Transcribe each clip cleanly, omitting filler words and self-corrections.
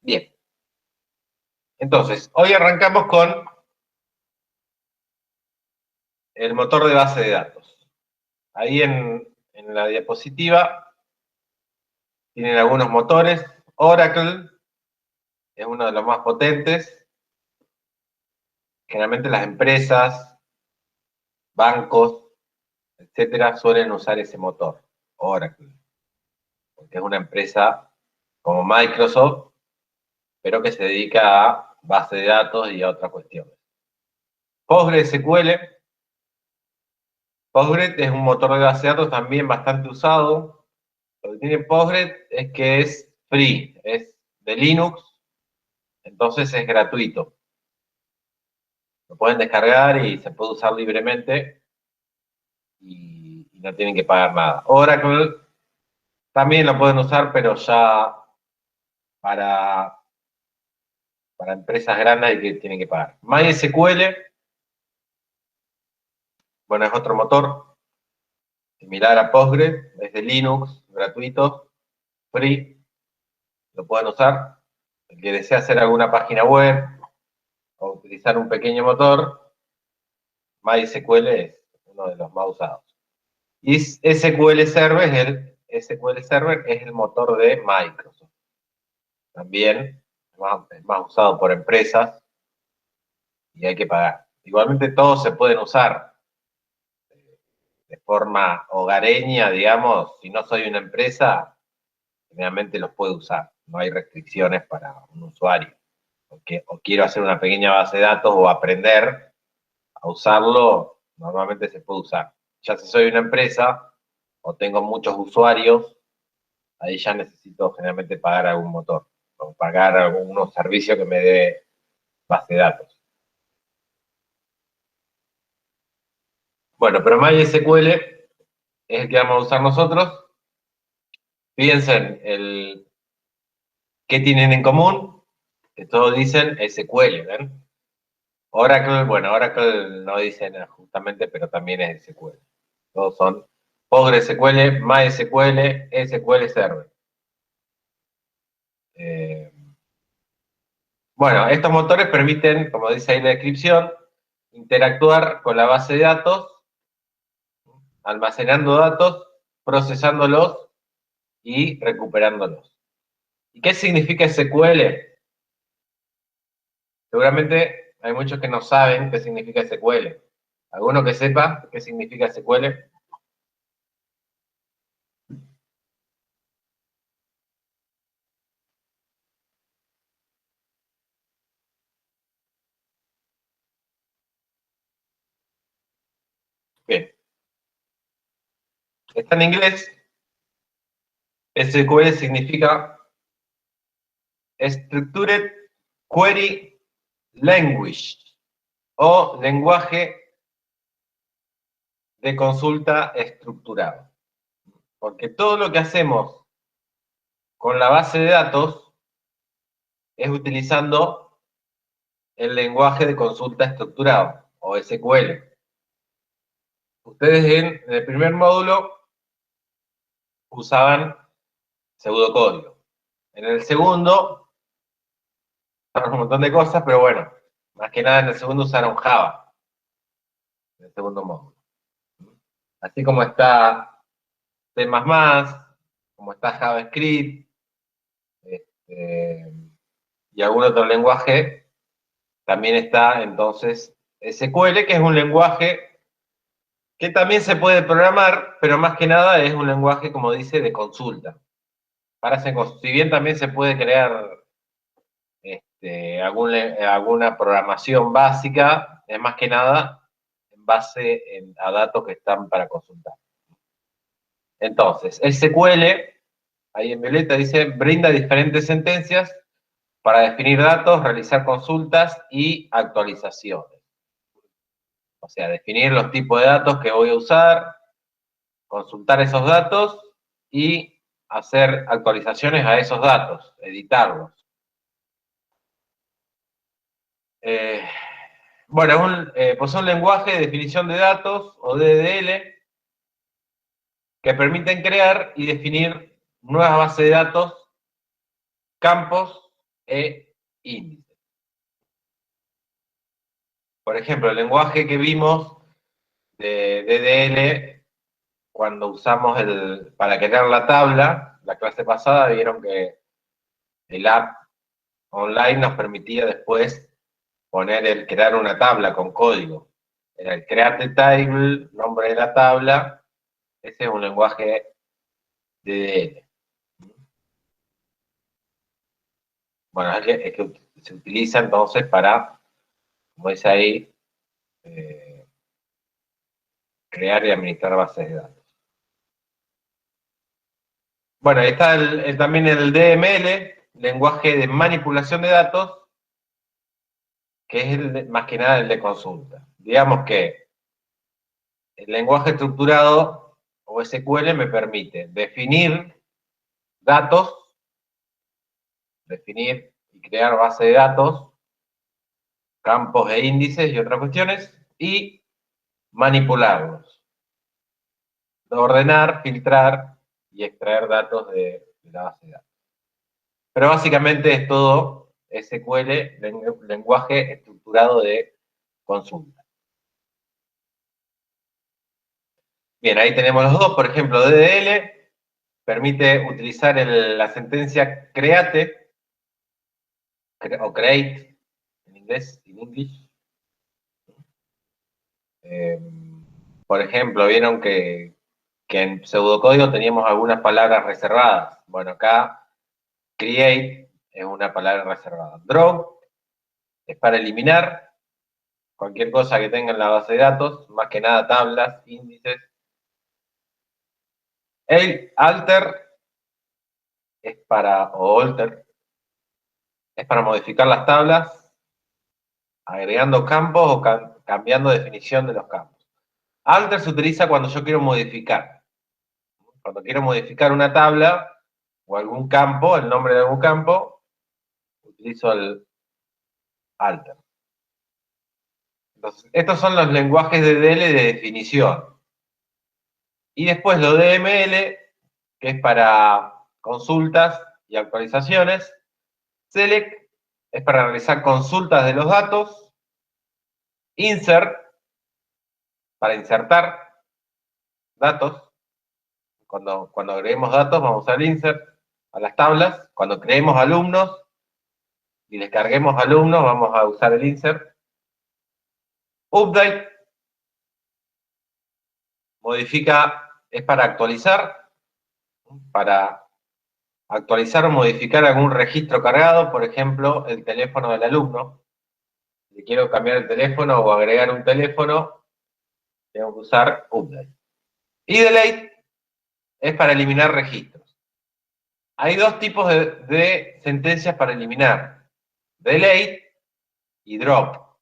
Bien. Entonces, hoy arrancamos con el motor de base de datos. Ahí en la diapositiva tienen algunos motores. Oracle es uno de los más potentes. Generalmente las empresas, bancos, etcétera, suelen usar ese motor, Oracle, porque es una empresa como Microsoft, pero que se dedica a base de datos y a otras cuestiones. PostgreSQL. Postgres es un motor de base de datos también bastante usado. Lo que tiene Postgres es que es free, es de Linux, entonces es gratuito. Lo pueden descargar y se puede usar libremente y no tienen que pagar nada. Oracle también lo pueden usar, pero ya para empresas grandes y que tienen que pagar. MySQL, bueno, es otro motor similar a Postgres, es de Linux, gratuito, free, lo pueden usar. El que desea hacer alguna página web o utilizar un pequeño motor, MySQL es uno de los más usados. Y SQL Server es el motor de Microsoft. También es más usado por empresas y hay que pagar. Igualmente todos se pueden usar de forma hogareña, digamos. Si no soy una empresa, generalmente los puedo usar. No hay restricciones para un usuario. O quiero hacer una pequeña base de datos o aprender a usarlo, normalmente se puede usar. Ya si soy una empresa o tengo muchos usuarios, ahí ya necesito generalmente pagar algún motor o pagar algún servicio que me dé base de datos. Bueno, pero MySQL es el que vamos a usar nosotros. Fíjense qué tienen en común, que todos dicen SQL, ¿ven? Oracle, bueno, Oracle no dicen justamente, pero también es SQL. Todos son PostgreSQL, MySQL, SQL Server. Bueno, estos motores permiten, como dice ahí en la descripción, interactuar con la base de datos, almacenando datos, procesándolos y recuperándolos. ¿Y qué significa SQL? Seguramente hay muchos que no saben qué significa SQL. ¿Alguno que sepa qué significa SQL? Bien, está en inglés. SQL significa Structured Query Language o lenguaje de consulta estructurado. Porque todo lo que hacemos con la base de datos es utilizando el lenguaje de consulta estructurado o SQL. Ustedes en el primer módulo usaban pseudocódigo. En el segundo usaron un montón de cosas, pero bueno, más que nada en el segundo usaron Java, en el segundo módulo. Así como está C++, como está JavaScript, y algún otro lenguaje, también está entonces SQL, que es un lenguaje que también se puede programar, pero más que nada es un lenguaje, como dice, de consulta. Si bien también se puede crear alguna programación básica, es más que nada en base a datos que están para consultar. Entonces, SQL, ahí en violeta dice, brinda diferentes sentencias para definir datos, realizar consultas y actualizaciones. O sea, definir los tipos de datos que voy a usar, consultar esos datos y hacer actualizaciones a esos datos, editarlos. Bueno, pues un lenguaje de definición de datos, o DDL, que permiten crear y definir nuevas bases de datos, campos e índices. Por ejemplo, el lenguaje que vimos de DDL, cuando usamos para crear la tabla, la clase pasada vieron que el app online nos permitía después crear una tabla con código. Era el create table, nombre de la tabla, ese es un lenguaje DDL. Bueno, es que se utiliza entonces para, como dice ahí, crear y administrar bases de datos. Bueno, ahí está también el DML, lenguaje de manipulación de datos, que es más que nada el de consulta. Digamos que el lenguaje estructurado o SQL me permite definir datos, definir y crear base de datos, campos e índices y otras cuestiones, y manipularlos. Ordenar, filtrar y extraer datos de la base de datos. Pero básicamente es todo SQL, lenguaje estructurado de consulta. Bien, ahí tenemos los dos. Por ejemplo, DDL permite utilizar la sentencia create o create en inglés, en English. Por ejemplo, vieron que en pseudocódigo teníamos algunas palabras reservadas. Bueno, acá create es una palabra reservada. Draw es para eliminar cualquier cosa que tenga en la base de datos, más que nada tablas, índices. El alter alter es para modificar las tablas, agregando campos o cambiando definición de los campos. Alter se utiliza cuando yo quiero modificar. Cuando quiero modificar una tabla o algún campo, el nombre de algún campo, utilizo el alter. Entonces, estos son los lenguajes de DL de definición. Y después lo DML, que es para consultas y actualizaciones. Select es para realizar consultas de los datos. Insert, para insertar datos. Cuando agreguemos datos, vamos a usar insert a las tablas. Cuando creemos alumnos y descarguemos alumnos, vamos a usar el insert. Update es para actualizar o modificar algún registro cargado, por ejemplo, el teléfono del alumno. Si quiero cambiar el teléfono o agregar un teléfono, tengo que usar update. Y delete es para eliminar registros. Hay dos tipos de sentencias para eliminar: delete y drop.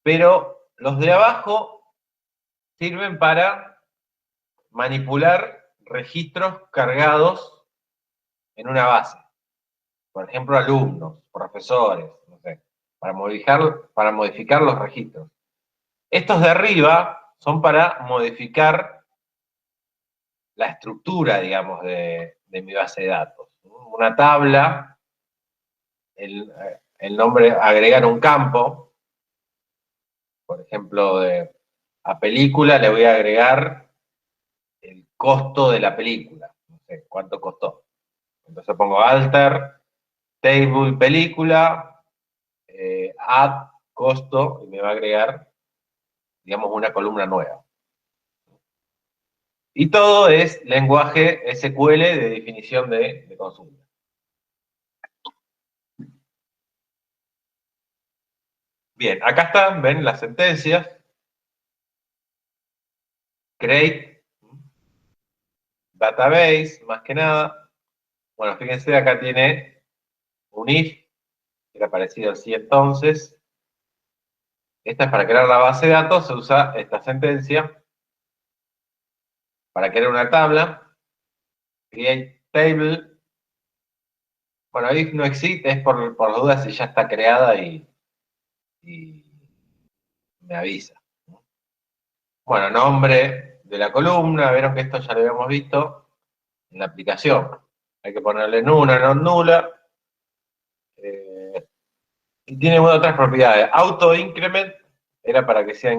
Pero los de abajo sirven para manipular registros cargados en una base. Por ejemplo, alumnos, profesores, no sé, para modificar los registros. Estos de arriba son para modificar la estructura, digamos, de mi base de datos. Una tabla, el nombre, agregar un campo, por ejemplo, a película le voy a agregar el costo de la película, no sé, cuánto costó. Entonces pongo alter, table, película, add, costo, y me va a agregar, digamos, una columna nueva. Y todo es lenguaje SQL de definición de consulta. Bien, acá están, ven las sentencias. Create, database, más que nada. Bueno, fíjense, acá tiene un if, que era parecido al sí entonces. Esta es para crear la base de datos, se usa esta sentencia. Para crear una tabla, create table. Bueno, if no existe, es por las dudas si ya está creada y me avisa. Bueno, nombre de la columna, vieron que esto ya lo habíamos visto en la aplicación. Hay que ponerle nula, no nula. Y tiene otras propiedades. Auto increment era para que sea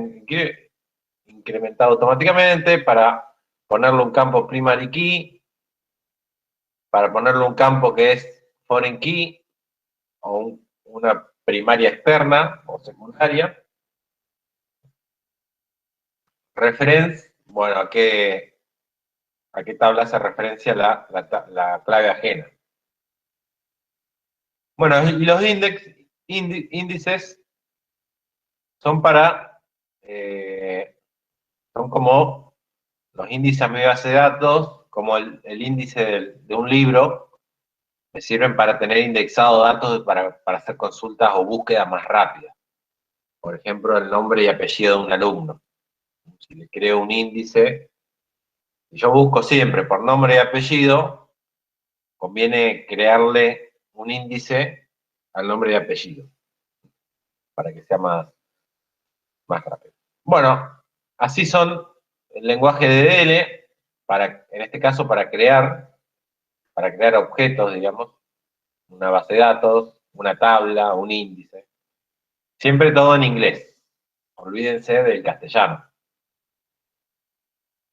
incrementado automáticamente, para ponerle un campo primary key, para ponerle un campo que es foreign key, o una primaria externa o secundaria. Reference, bueno, ¿a qué tabla hace referencia la clave ajena? Bueno, y los índices son son como los índices a mi base de datos, como el índice de un libro, me sirven para tener indexados datos para hacer consultas o búsquedas más rápidas. Por ejemplo, el nombre y apellido de un alumno. Si le creo un índice, yo busco siempre por nombre y apellido, conviene crearle un índice al nombre y apellido, para que sea más rápido. Bueno, así son el lenguaje de DL, en este caso para crear objetos, digamos, una base de datos, una tabla, un índice. Siempre todo en inglés. Olvídense del castellano.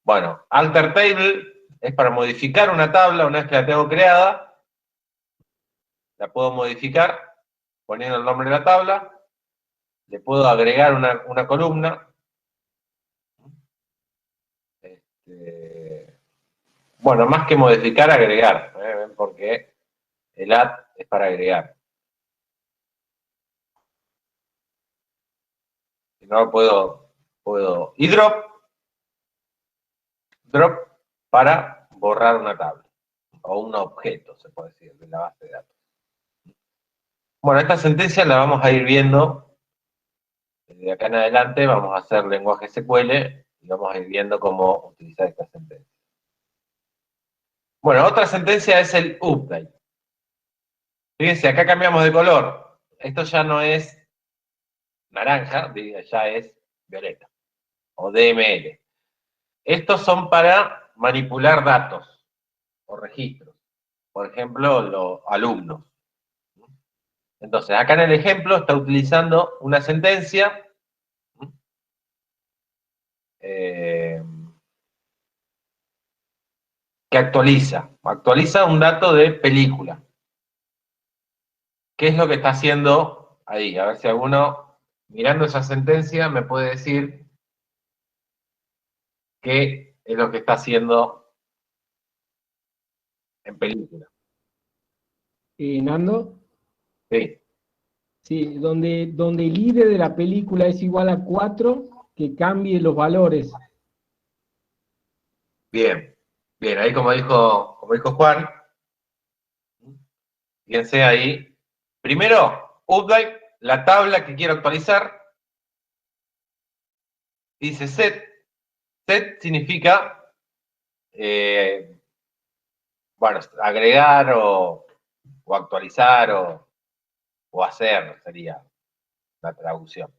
Bueno, alter table es para modificar una tabla una vez que la tengo creada. La puedo modificar poniendo el nombre de la tabla. Le puedo agregar una columna. Bueno, más que modificar, agregar. Porque el add es para agregar. Si no, puedo. Y drop para borrar una tabla. O un objeto, se puede decir, de la base de datos. Bueno, esta sentencia la vamos a ir viendo de acá en adelante. Vamos a hacer lenguaje SQL y vamos a ir viendo cómo utilizar esta sentencia. Bueno, otra sentencia es el update. Fíjense, acá cambiamos de color. Esto ya no es naranja, ya es violeta o DML. Estos son para manipular datos o registros. Por ejemplo, los alumnos. Entonces, acá en el ejemplo está utilizando una sentencia que actualiza un dato de película. ¿Qué es lo que está haciendo ahí? A ver si alguno, mirando esa sentencia, me puede decir qué es lo que está haciendo en película. Nando, Sí, sí, donde el ID de la película es igual a 4, que cambie los valores. bien. Bien, ahí como dijo Juan, fíjense ahí. Primero, update, la tabla que quiero actualizar, dice set. Set significa, bueno, agregar o actualizar o hacer, sería la traducción.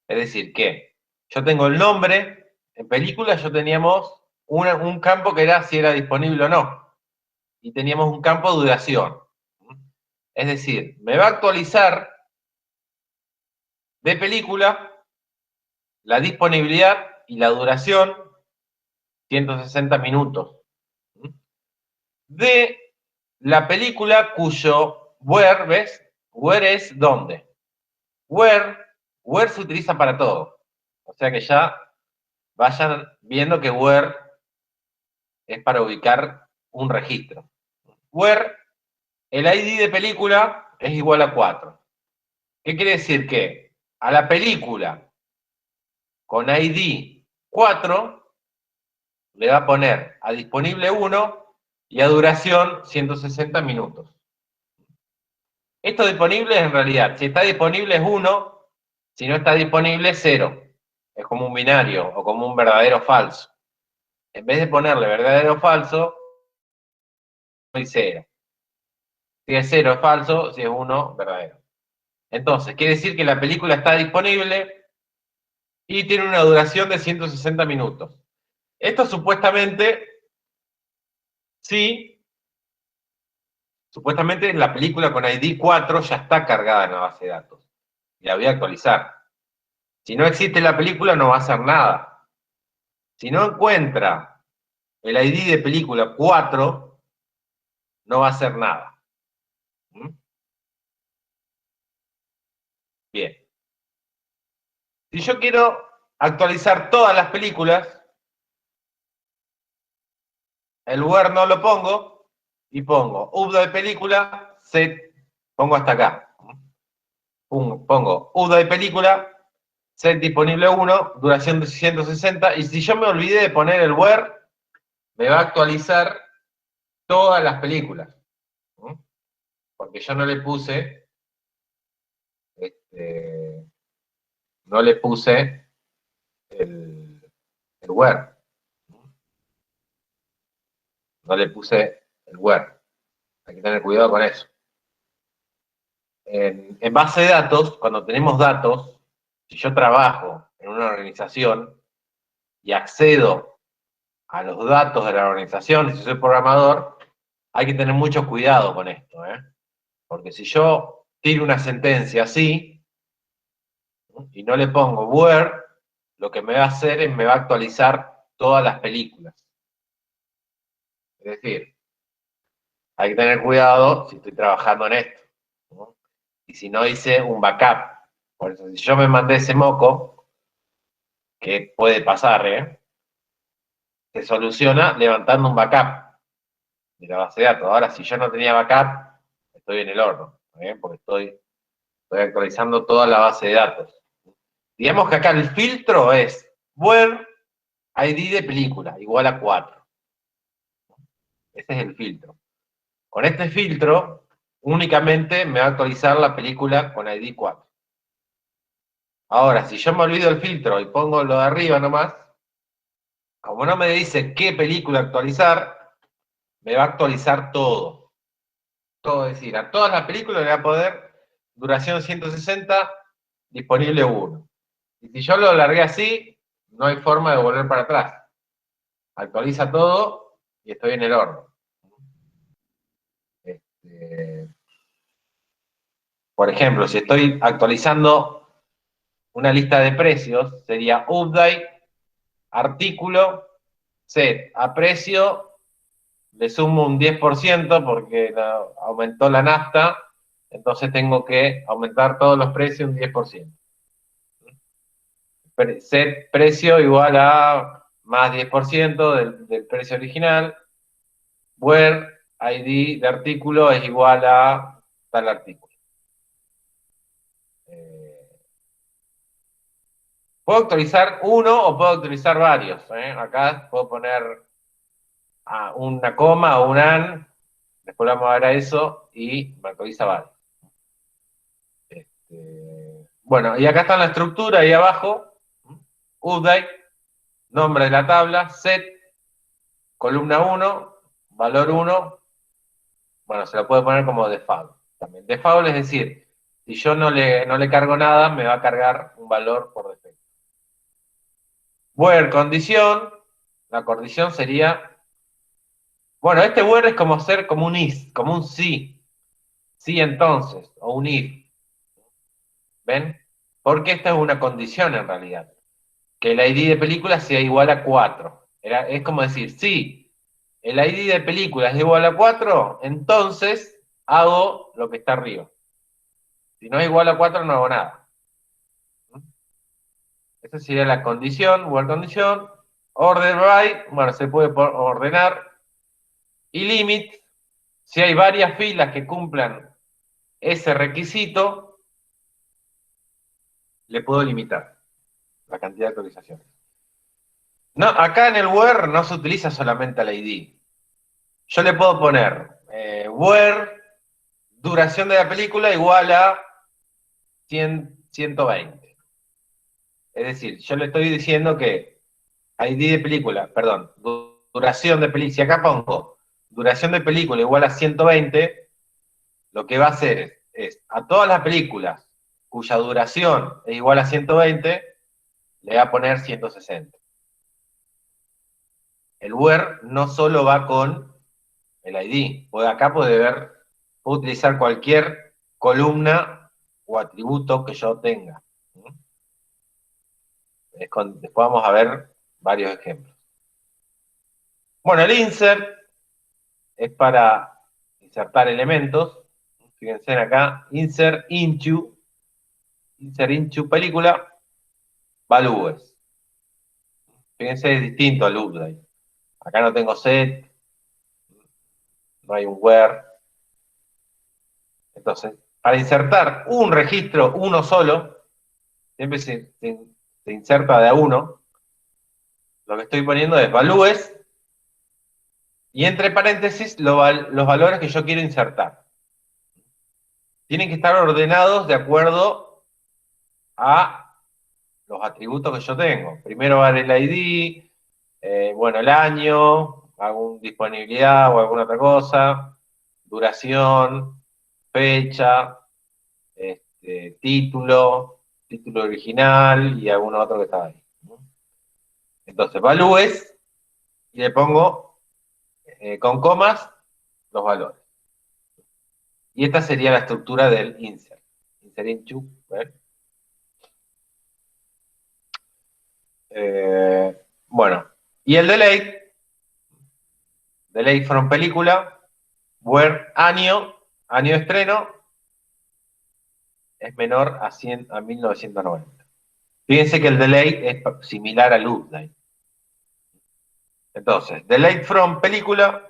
Es decir, que yo tengo el nombre, en película yo teníamos un campo que era si era disponible o no, y teníamos un campo de duración. Es decir, me va a actualizar de película la disponibilidad y la duración, 160 minutos, de la película cuyo where, ¿ves? Where es dónde. Where se utiliza para todo. O sea que ya vayan viendo que where es para ubicar un registro. Where el ID de película es igual a 4. ¿Qué quiere decir? Que a la película con ID 4 le va a poner a disponible 1 y a duración 160 minutos. Esto disponible en realidad, si está disponible es 1, si no está disponible es 0. Es como un binario o como un verdadero o falso. En vez de ponerle verdadero o falso, hay 0. Si es 0 es falso, si es 1, verdadero. Entonces, quiere decir que la película está disponible y tiene una duración de 160 minutos. Esto supuestamente, sí, supuestamente la película con ID 4 ya está cargada en la base de datos. y la voy a actualizar. Si no existe la película, no va a hacer nada. Si no encuentra el ID de película 4, no va a hacer nada. ¿Mm? Bien. Si yo quiero actualizar todas las películas, el where no lo pongo y pongo update de película, set, pongo hasta acá. Pongo update de película, set disponible 1, duración de 160, y si yo me olvidé de poner el where, me va a actualizar todas las películas. Porque yo no le puse, no le puse el where. No le puse el where. Hay que tener cuidado con eso. En base de datos, cuando tenemos datos, si yo trabajo en una organización y accedo a los datos de la organización, si soy programador, hay que tener mucho cuidado con esto, ¿eh? Porque si yo tiro una sentencia así y no le pongo where, lo que me va a hacer es me va a actualizar todas las películas. Es decir, hay que tener cuidado si estoy trabajando en esto, ¿no? Y si no hice un backup. Por eso, si yo me mandé ese moco, que puede pasar, se soluciona levantando un backup de la base de datos. Ahora, si yo no tenía backup, estoy en el horno, porque estoy actualizando toda la base de datos. Digamos que acá el filtro es where ID de película igual a 4. Ese es el filtro. Con este filtro, únicamente me va a actualizar la película con ID 4. Ahora, si yo me olvido el filtro y pongo lo de arriba nomás, como no me dice qué película actualizar, me va a actualizar todo. Todo, es decir, a todas las películas le va a poder duración 160, disponible 1. Y si yo lo largué así, no hay forma de volver para atrás. Actualiza todo y estoy en el horno. Por ejemplo, si estoy actualizando una lista de precios, sería update, artículo, set, a precio, le sumo un 10% porque aumentó la nafta, entonces tengo que aumentar todos los precios un 10%. Set precio igual a más 10% del precio original. Where ID de artículo es igual a tal artículo. Puedo actualizar uno o puedo actualizar varios. Acá puedo poner una coma o un and, después vamos a ver a eso, y me actualiza varios. Bueno, y acá está la estructura, ahí abajo, update, nombre de la tabla, set, columna 1, valor 1, bueno, se lo puede poner como default también. Default es decir, si yo no le cargo nada, me va a cargar un valor por defecto. Where condición, la condición sería, bueno, este where es como ser como un is, como un sí, sí entonces, o un if. ¿Ven? Porque esta es una condición en realidad. Que el ID de película sea igual a 4. Es como decir, si el ID de película es igual a 4, entonces hago lo que está arriba. Si no es igual a 4, no hago nada. Esa sería la condición, where condición. Order by, bueno, se puede ordenar. Y limit, si hay varias filas que cumplan ese requisito, le puedo limitar la cantidad de actualizaciones. No, acá en el where no se utiliza solamente el ID. Yo le puedo poner where duración de la película igual a 120. Es decir, yo le estoy diciendo que ID de película, perdón, duración de película, si acá pongo duración de película igual a 120, lo que va a hacer es a todas las películas cuya duración es igual a 120, le va a poner 160. El where no solo va con el ID, acá puede utilizar cualquier columna o atributo que yo tenga. Después vamos a ver varios ejemplos. Bueno, el insert es para insertar elementos. Fíjense acá, insert into película, values. Fíjense, es distinto al update. Acá no tengo set, no hay un where. Entonces, para insertar un registro, uno solo, siempre se inserta de a uno. Lo que estoy poniendo es values y entre paréntesis los valores que yo quiero insertar. Tienen que estar ordenados de acuerdo a los atributos que yo tengo. Primero va el ID, bueno, el año, alguna disponibilidad o alguna otra cosa, duración, fecha, título original y alguno otro que estaba ahí. Entonces, values, y le pongo con comas los valores. Y esta sería la estructura del insert. Insert into, bueno, y el delete from película, where año de estreno, es menor a 1990. Fíjense que el delay es similar al update. Entonces, delete from película,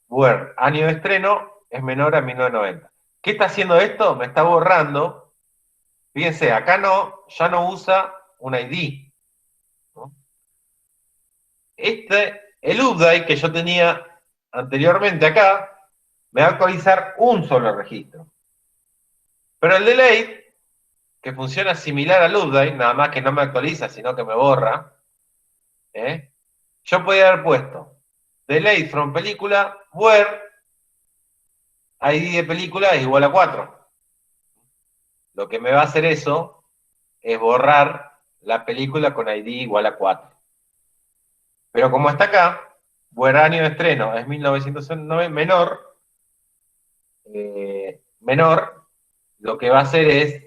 where año de estreno, es menor a 1990. ¿Qué está haciendo esto? Me está borrando. Fíjense, acá ya no usa un ID. ¿No? El update que yo tenía anteriormente acá, me va a actualizar un solo registro. Pero el delete, que funciona similar al update, nada más que no me actualiza, sino que me borra, yo podía haber puesto delete from película, where ID de película es igual a 4. Lo que me va a hacer eso es borrar la película con ID igual a 4. Pero como está acá, where año de estreno es 1909 menor, lo que va a hacer es,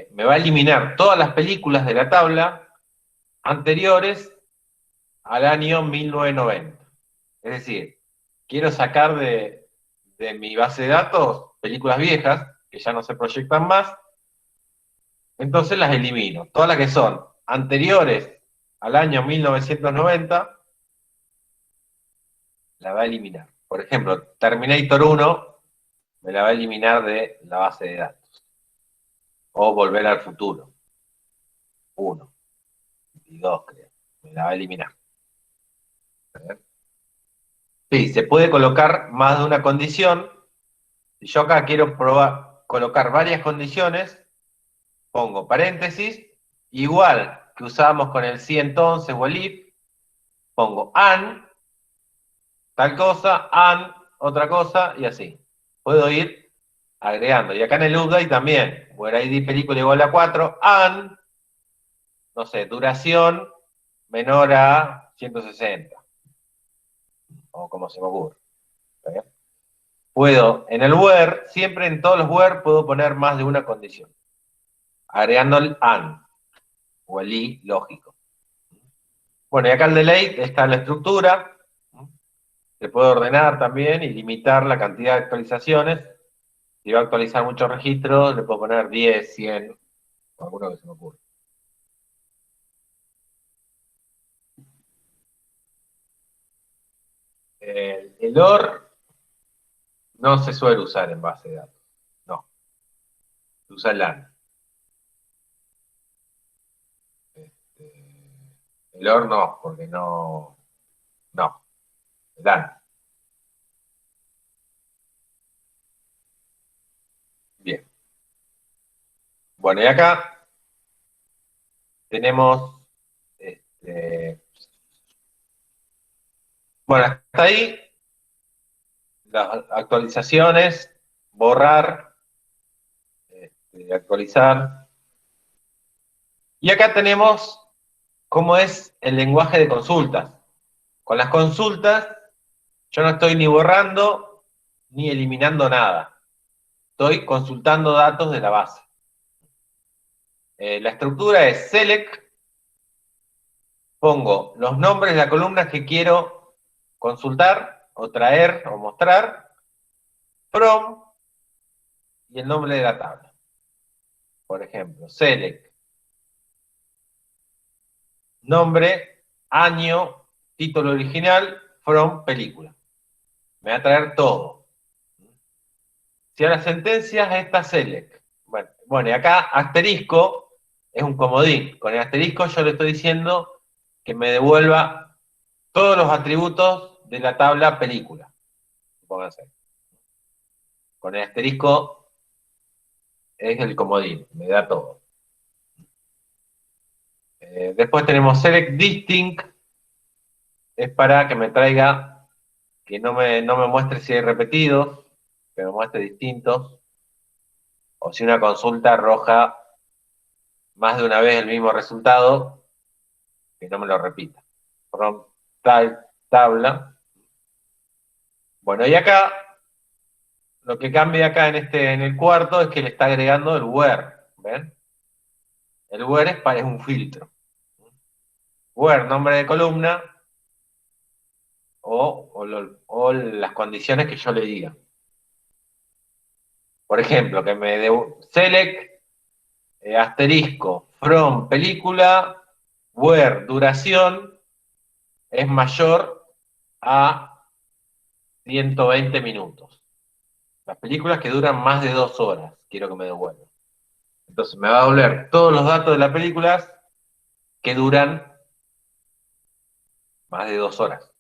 me va a eliminar todas las películas de la tabla anteriores al año 1990. Es decir, quiero sacar de mi base de datos películas viejas, que ya no se proyectan más, entonces las elimino. Todas las que son anteriores al año 1990, la va a eliminar. Por ejemplo, Terminator 1 me la va a eliminar de la base de datos. O Volver al Futuro. 1 y 2, creo. Me la va a eliminar. Sí, se puede colocar más de una condición. Si yo acá quiero colocar varias condiciones, pongo paréntesis, igual que usábamos con el si entonces o el if, pongo and, tal cosa, and, otra cosa, y así. Puedo ir agregando. Y acá en el update también, where ID película igual a 4, and, no sé, duración menor a 160. O como se me ocurre. Puedo, en el where, siempre en todos los where, puedo poner más de una condición. Agregando el and, o el i lógico. Bueno, y acá el delete está en la estructura. Se puede ordenar también y limitar la cantidad de actualizaciones. Si va a actualizar muchos registros, le puedo poner 10, 100, o alguno que se me ocurra. El OR no se suele usar en base de datos. No. Se usa el AND. El OR no, porque no. No. El AND. Bien. Bueno, y acá tenemos. Bueno, hasta ahí las actualizaciones, borrar, actualizar. Y acá tenemos cómo es el lenguaje de consultas. Con las consultas, yo no estoy ni borrando ni eliminando nada. estoy consultando datos de la base. La estructura es select, pongo los nombres de las columnas que quiero consultar, o traer, o mostrar, from, y el nombre de la tabla. Por ejemplo, select, nombre, año, título original, from, película. Me va a traer todo. Si a las sentencias está select. Bueno, y acá asterisco es un comodín. Con el asterisco yo le estoy diciendo que me devuelva todos los atributos de la tabla película. Pónganse. Con el asterisco es el comodín, me da todo. Después tenemos select distinct, es para que me traiga, que no me muestre si hay repetidos, que me muestre distintos, o si una consulta arroja más de una vez el mismo resultado, que no me lo repita. From tabla. Bueno, y acá, lo que cambia acá en el cuarto es que le está agregando el where, ¿ven? El where es un filtro. Where, nombre de columna, o las condiciones que yo le diga. Por ejemplo, que me dé select, asterisco, from, película, where, duración, es mayor a 120 minutos. Las películas que duran más de 2 horas, quiero que me devuelva. Entonces me va a devolver todos los datos de las películas que duran más de 2 horas.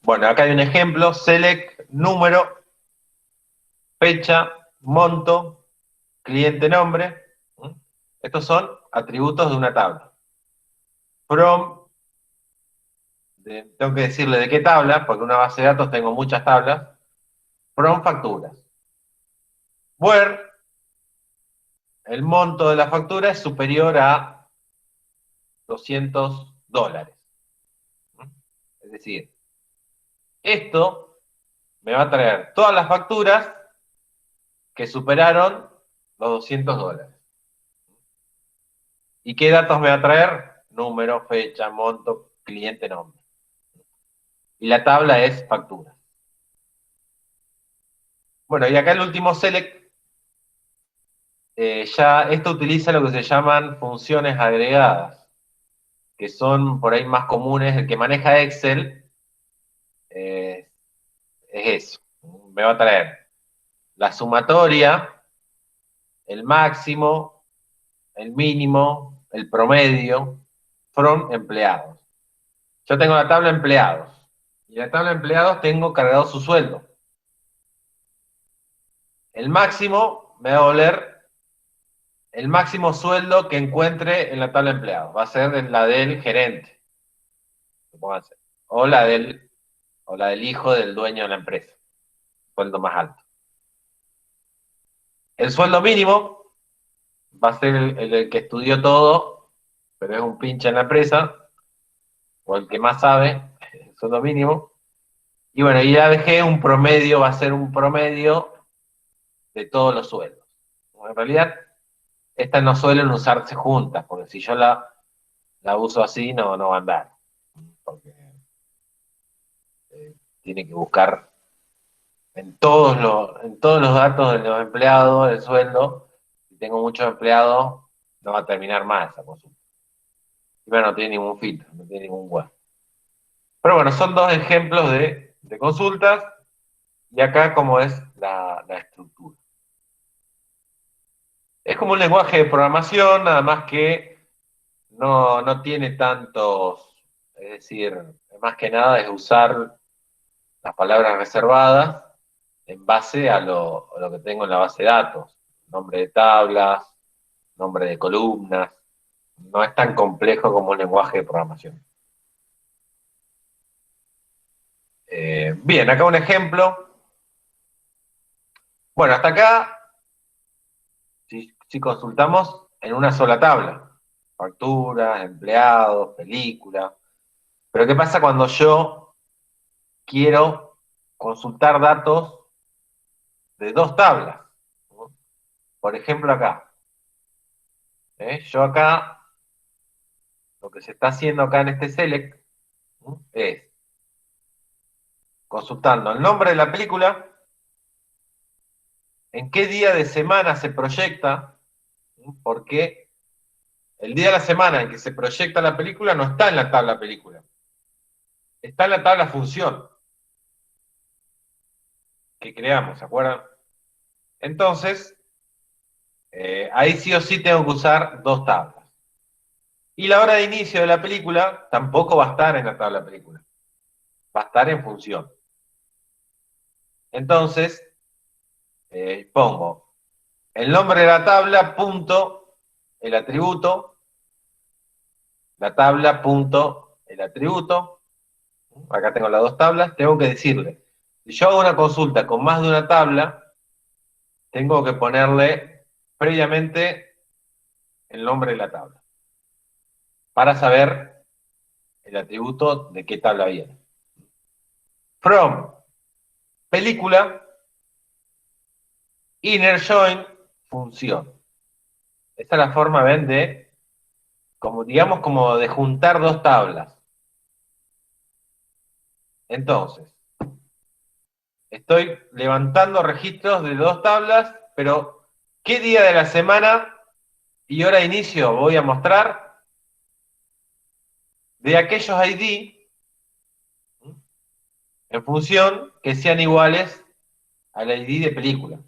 Bueno, acá hay un ejemplo, select, número, fecha, monto, cliente nombre. Estos son atributos de una tabla. From, tengo que decirle de qué tabla, porque en una base de datos tengo muchas tablas. From facturas. Where, el monto de la factura es superior a $200. Es decir, esto me va a traer todas las facturas que superaron los $200. ¿Y qué datos me va a traer? Número, fecha, monto, cliente, nombre. Y la tabla es factura. Bueno, y acá el último select, ya esto utiliza lo que se llaman funciones agregadas, que son por ahí más comunes. El que maneja Excel es eso. Me va a traer la sumatoria, el máximo, el mínimo, el promedio, from empleados. Yo tengo la tabla empleados. Y en la tabla empleados tengo cargado su sueldo. El máximo me va a valer el máximo sueldo que encuentre en la tabla de empleados. Va a ser la del gerente. O la del hijo del dueño de la empresa. Sueldo más alto. El sueldo mínimo va a ser el que estudió todo, pero es un pinche en la empresa, o el que más sabe, el sueldo mínimo. Y bueno, y ya dejé un promedio, va a ser un promedio de todos los sueldos. En realidad, estas no suelen usarse juntas, porque si yo la uso así, no va a andar. Porque tiene que buscar en todos los datos de los empleados, el sueldo. Si tengo muchos empleados, no va a terminar más esa consulta. Primero, no tiene ningún filtro, no tiene ningún web. Pero bueno, son dos ejemplos de consultas, y acá como es la estructura. Es como un lenguaje de programación, nada más que no tiene tantos, es decir, más que nada es usar las palabras reservadas en base a lo que tengo en la base de datos. Nombre de tablas, nombre de columnas. No es tan complejo como un lenguaje de programación. Bien, acá un ejemplo. Bueno, hasta acá, si consultamos en una sola tabla. Facturas, empleados, película. Pero ¿qué pasa cuando yo quiero consultar datos de dos tablas, ¿no? Por ejemplo, acá. Yo acá, lo que se está haciendo acá en este select, ¿no?, es consultando el nombre de la película, en qué día de semana se proyecta, ¿no?, porque el día de la semana en que se proyecta la película no está en la tabla película, está en la tabla función que creamos, ¿se acuerdan? Entonces, ahí sí o sí tengo que usar dos tablas. Y la hora de inicio de la película tampoco va a estar en la tabla película, va a estar en función. Entonces, pongo el nombre de la tabla, punto, el atributo, la tabla, punto, el atributo. Acá tengo las dos tablas, tengo que decirle, si yo hago una consulta con más de una tabla, tengo que ponerle previamente el nombre de la tabla, para saber el atributo de qué tabla viene. From, película, inner join, función. Esta es la forma, ven, de, como digamos, como de juntar dos tablas. Entonces, estoy levantando registros de dos tablas, pero ¿qué día de la semana y hora de inicio voy a mostrar? De aquellos ID, en función que sean iguales al ID de película.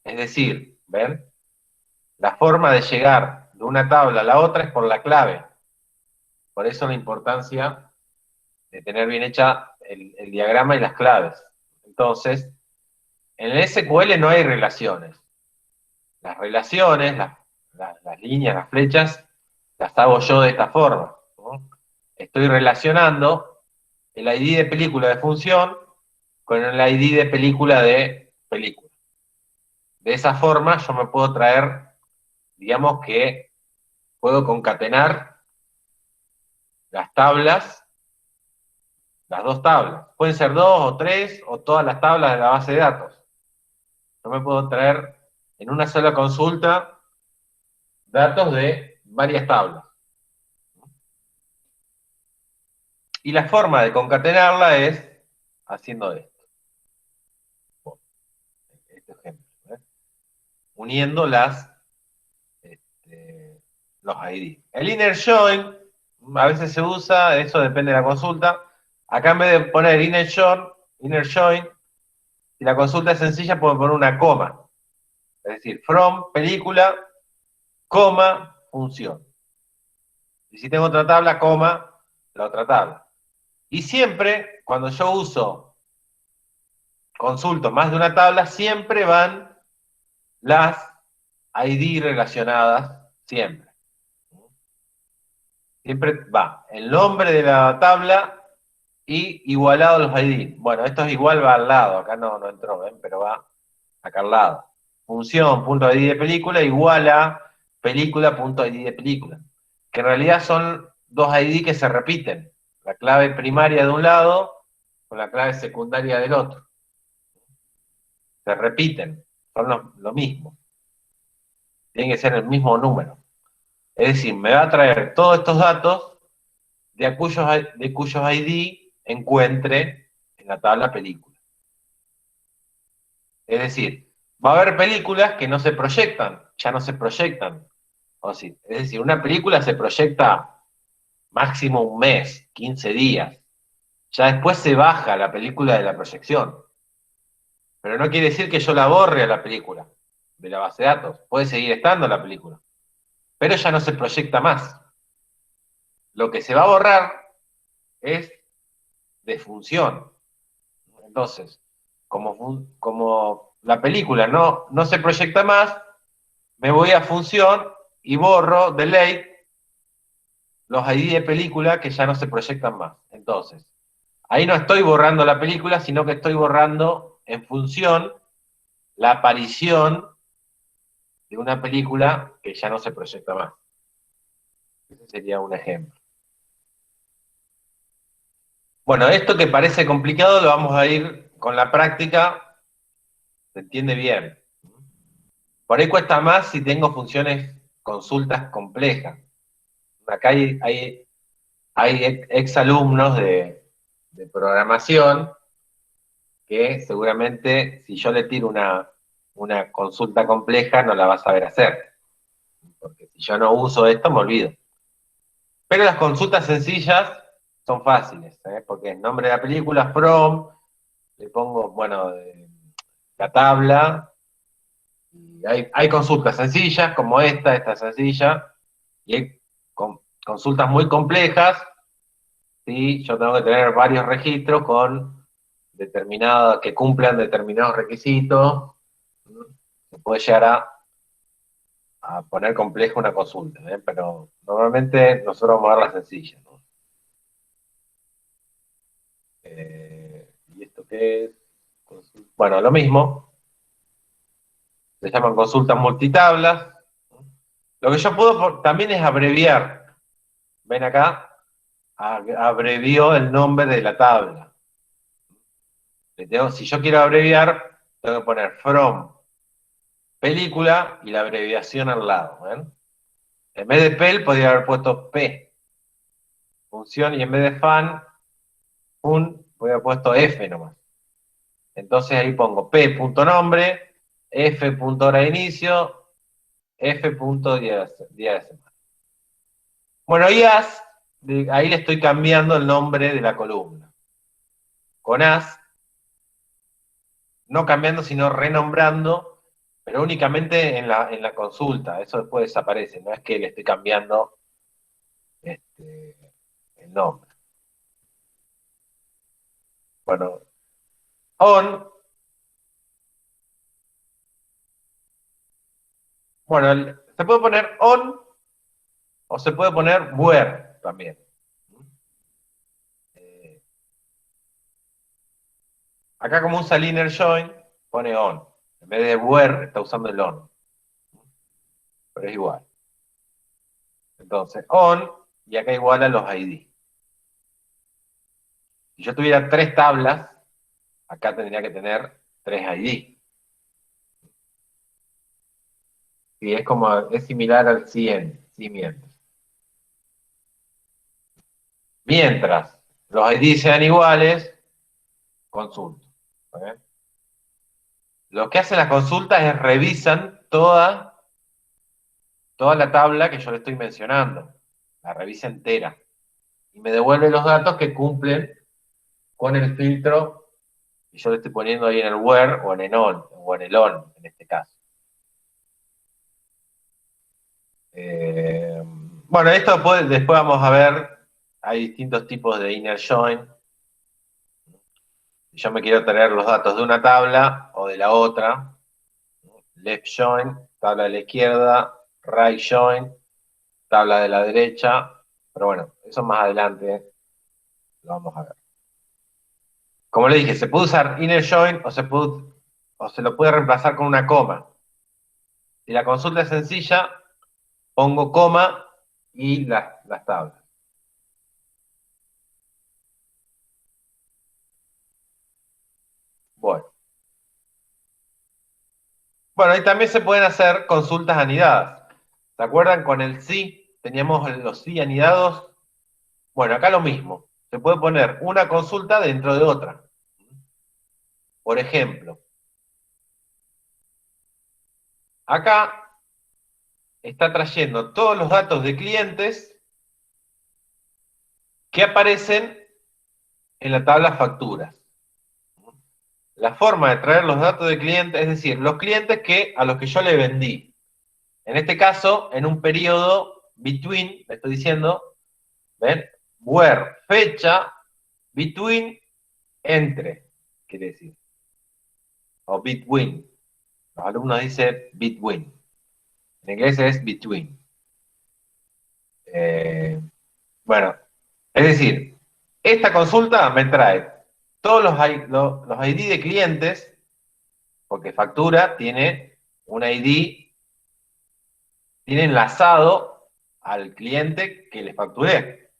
Es decir, ¿ven? La forma de llegar de una tabla a la otra es por la clave. Por eso la importancia de tener bien hecha el diagrama y las claves. Entonces, en el SQL no hay relaciones. Las relaciones, las líneas, las flechas, las hago yo de esta forma, ¿no? Estoy relacionando el ID de película de función con el ID de película de película. De esa forma yo me puedo traer, digamos que puedo concatenar las tablas, las dos tablas. Pueden ser dos o tres o todas las tablas de la base de datos. Yo me puedo traer en una sola consulta datos de varias tablas. Y la forma de concatenarla es haciendo esto. Este ejemplo, uniendo los ID. El inner join a veces se usa, eso depende de la consulta. Acá en vez de poner inner join, si la consulta es sencilla, puedo poner una coma. Es decir, from, película, coma, función. Y si tengo otra tabla, coma, la otra tabla. Y siempre, cuando yo consulto más de una tabla, siempre van las ID relacionadas, siempre. Siempre va el nombre de la tabla y igualado a los ID. Bueno, esto es igual, va al lado, acá no entró, ¿ven? Pero va acá al lado. Función, punto ID de película, igual a película, punto ID de película. Que en realidad son dos ID que se repiten. La clave primaria de un lado con la clave secundaria del otro. Se repiten, son lo mismo. Tienen que ser el mismo número. Es decir, me va a traer todos estos datos de cuyos ID encuentre en la tabla película. Es decir, va a haber películas que no se proyectan, ya no se proyectan. Es decir, una película se proyecta máximo un mes, 15 días. Ya después se baja la película de la proyección. Pero no quiere decir que yo la borre a la película de la base de datos. Puede seguir estando la película. Pero ya no se proyecta más. Lo que se va a borrar es de función. Entonces, como la película no se proyecta más, me voy a función y borro, delete, los ID de película que ya no se proyectan más. Entonces, ahí no estoy borrando la película, sino que estoy borrando en función la aparición de una película que ya no se proyecta más. Ese sería un ejemplo. Bueno, esto que parece complicado lo vamos a ir con la práctica se entiende bien. Por ahí cuesta más si tengo funciones, consultas complejas. Acá hay exalumnos de programación que seguramente si yo le tiro una consulta compleja no la va a saber hacer. Porque si yo no uso esto, me olvido. Pero las consultas sencillas son fáciles, porque el nombre de la película, from, le pongo, bueno, la tabla. Y hay consultas sencillas, como esta sencilla, y hay consultas muy complejas, ¿sí? Yo tengo que tener varios registros con que cumplan determinados requisitos. Se puede llegar a poner compleja una consulta, pero normalmente nosotros vamos a ver la sencilla, ¿no? ¿Y esto qué es? Bueno, lo mismo. Se llaman consultas multitablas. Lo que yo puedo también es abreviar. Ven acá, abrevió el nombre de la tabla. Si yo quiero abreviar, tengo que poner from película y la abreviación al lado. ¿Ven? En vez de pel, podría haber puesto P, función, y en vez de fan, podría haber puesto F nomás. Entonces ahí pongo P.nombre, F.hora de inicio, F.día de semana. Bueno, y as, ahí le estoy cambiando el nombre de la columna. Con as, no cambiando, sino renombrando, pero únicamente en la consulta. Eso después desaparece, no es que le estoy cambiando el nombre. Bueno, on. Bueno, se puede poner on o se puede poner where también. Acá como usa el inner join, pone on. En vez de where, está usando el on. Pero es igual. Entonces, on, y acá igual a los ID. Si yo tuviera 3 tablas, acá tendría que tener 3 ID. Y es similar al 100, sí, mientras los ID sean iguales, consulto. ¿Okay? Lo que hacen las consultas es revisan toda la tabla que yo le estoy mencionando. La revisa entera. Y me devuelve los datos que cumplen con el filtro que yo le estoy poniendo ahí en el where o en el on, en este caso. Bueno, esto después vamos a ver, hay distintos tipos de inner join. Si yo me quiero tener los datos de una tabla o de la otra, left join, tabla de la izquierda, right join, tabla de la derecha, pero bueno, eso más adelante lo vamos a ver. Como le dije, se puede usar inner join o se lo puede reemplazar con una coma. Si la consulta es sencilla, pongo coma y las tablas. Bueno, y también se pueden hacer consultas anidadas. ¿Se acuerdan? Con el sí teníamos los sí anidados. Bueno, acá lo mismo. Se puede poner una consulta dentro de otra. Por ejemplo, acá está trayendo todos los datos de clientes que aparecen en la tabla facturas. La forma de traer los datos de clientes, es decir, los clientes a los que yo le vendí. En este caso, en un periodo between, le estoy diciendo, ¿ven? Where, fecha, between, entre, quiere decir. O between. Los alumnos dicen between. En inglés es between. Bueno, es decir, esta consulta me trae todos los ID de clientes, porque factura tiene un ID, tiene enlazado al cliente que le facturé.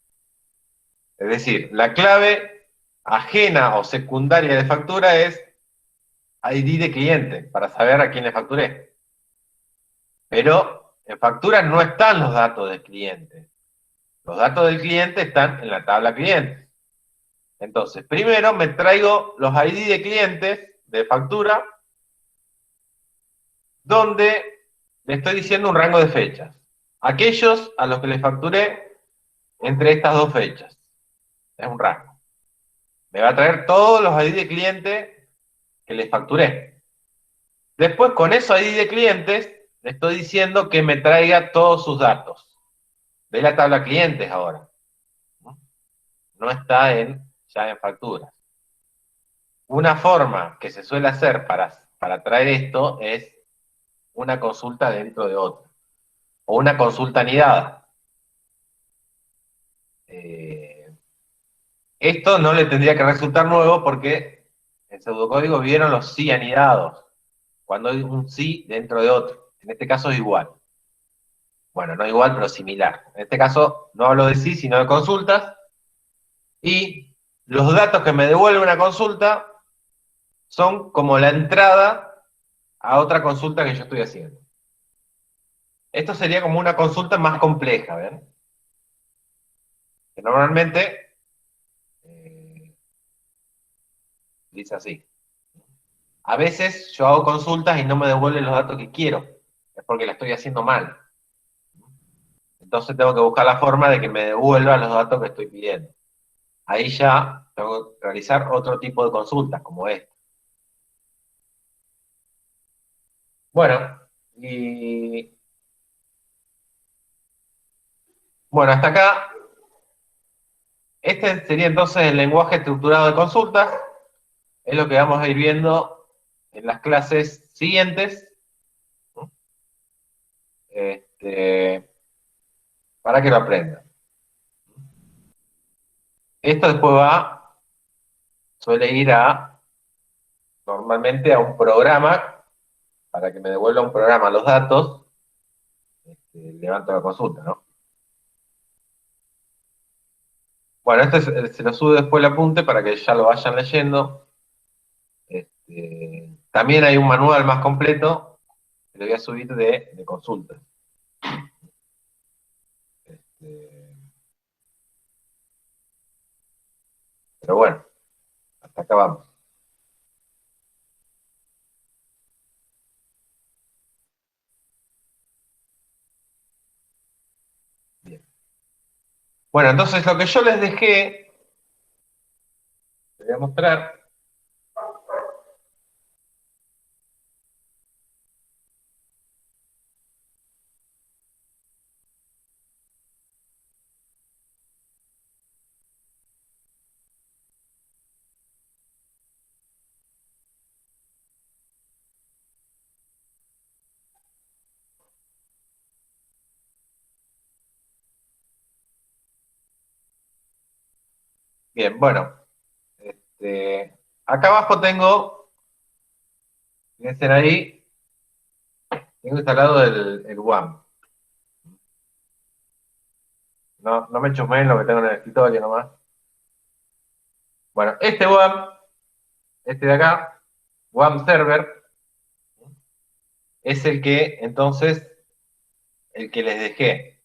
Es decir, la clave ajena o secundaria de factura es ID de cliente, para saber a quién le facturé. Pero en factura no están los datos del cliente. Los datos del cliente están en la tabla clientes. Entonces, primero me traigo los ID de clientes de factura, donde le estoy diciendo un rango de fechas. Aquellos a los que les facturé entre estas dos fechas. Es un rango. Me va a traer todos los ID de cliente que les facturé. Después, con esos ID de clientes, le estoy diciendo que me traiga todos sus datos. De la tabla clientes ahora. No está ya en facturas. Una forma que se suele hacer para traer esto es una consulta dentro de otra. O una consulta anidada. Esto no le tendría que resultar nuevo porque en pseudocódigo vieron los sí anidados. Cuando hay un sí dentro de otro. En este caso es igual. Bueno, no igual, pero similar. En este caso no hablo de sí, sino de consultas. Y los datos que me devuelve una consulta son como la entrada a otra consulta que yo estoy haciendo. Esto sería como una consulta más compleja, ¿ven? Que normalmente dice así. A veces yo hago consultas y no me devuelven los datos que quiero. Es porque la estoy haciendo mal. Entonces tengo que buscar la forma de que me devuelva los datos que estoy pidiendo. Ahí ya tengo que realizar otro tipo de consultas, como esta. Bueno, bueno, hasta acá. Este sería entonces el lenguaje estructurado de consultas. Es lo que vamos a ir viendo en las clases siguientes. Para que lo aprendan. Esto después suele ir normalmente a un programa, para que me devuelva un programa los datos, levanto la consulta, ¿no? Bueno, se lo subo después el apunte para que ya lo vayan leyendo. También hay un manual más completo que le voy a subir de consultas. Pero bueno, hasta acá vamos. Bien. Bueno, entonces lo que yo les dejé, les voy a mostrar. Bien, bueno. Acá abajo fíjense ahí, tengo instalado el WAM. No me chusmeen lo que tengo en el escritorio nomás. Bueno, este WAM, este de acá, WAM Server, es el que, entonces, el que les dejé.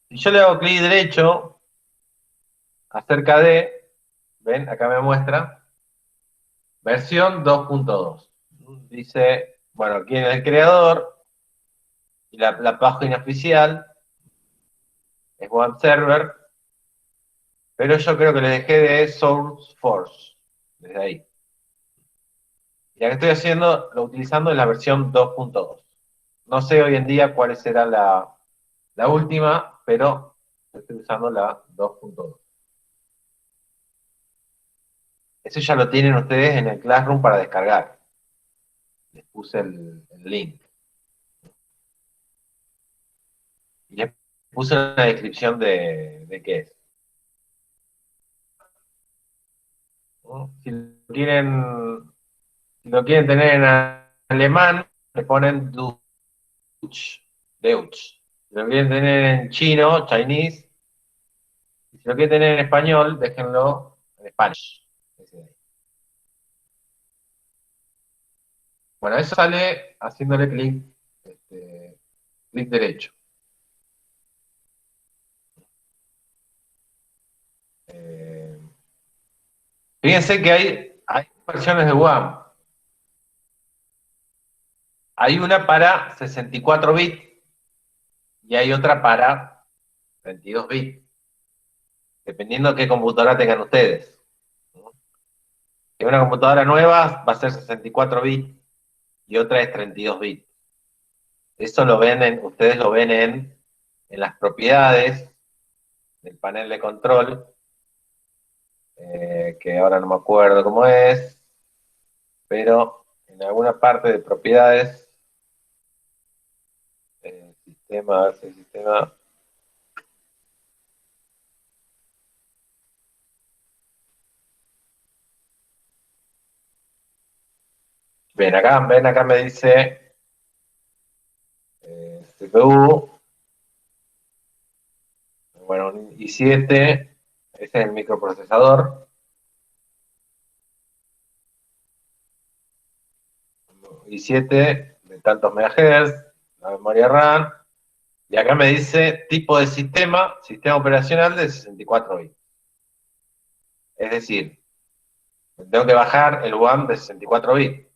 Si yo le hago clic derecho acerca de, ven, acá me muestra, versión 2.2. Dice, bueno, quién es el creador, y la página oficial es WAM Server, pero yo creo que le dejé de SourceForge, desde ahí. Y la que estoy haciendo, lo utilizando en la versión 2.2. No sé hoy en día cuál será la última, pero estoy usando la 2.2. Eso ya lo tienen ustedes en el Classroom para descargar. Les puse el link. Y les puse una descripción de qué es. ¿No? Si lo quieren tener en alemán, le ponen Deutsch. Si lo quieren tener en chino, Chinese, Si lo quieren tener en español, déjenlo en Spanish. Bueno, eso sale haciéndole clic derecho. Fíjense que hay versiones de WAM. Hay una para 64 bits y hay otra para 32 bits, dependiendo de qué computadora tengan ustedes. Si una computadora nueva va a ser 64 bits y otra es 32 bits. Eso ustedes lo ven en las propiedades del panel de control, que ahora no me acuerdo cómo es, pero en alguna parte de propiedades, sistema, a ver si el sistema... Ven acá me dice CPU, bueno, un i7, ese es el microprocesador, i7 de tantos megahertz, la memoria RAM, y acá me dice tipo de sistema operacional de 64 bits. Es decir, tengo que bajar el WAM de 64 bits.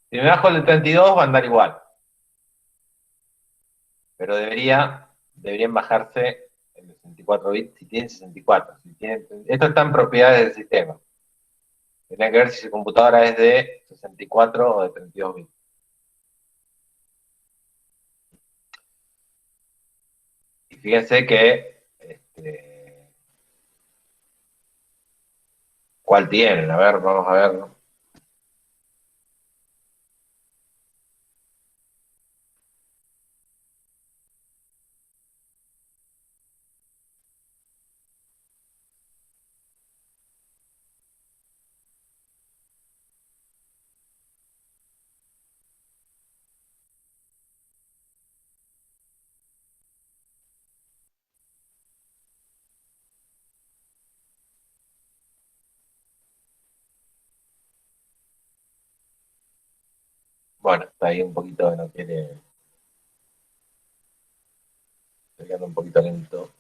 Si me bajo el de 32 va a andar igual. Pero deberían bajarse el de 64 bits si tienen 64. Esto está en propiedades del sistema. Tiene que ver si su computadora es de 64 o de 32 bits. Y fíjense que ¿cuál tienen? A ver, vamos a ver. Bueno, está ahí un poquito que no quiere. Está quedando un poquito lento.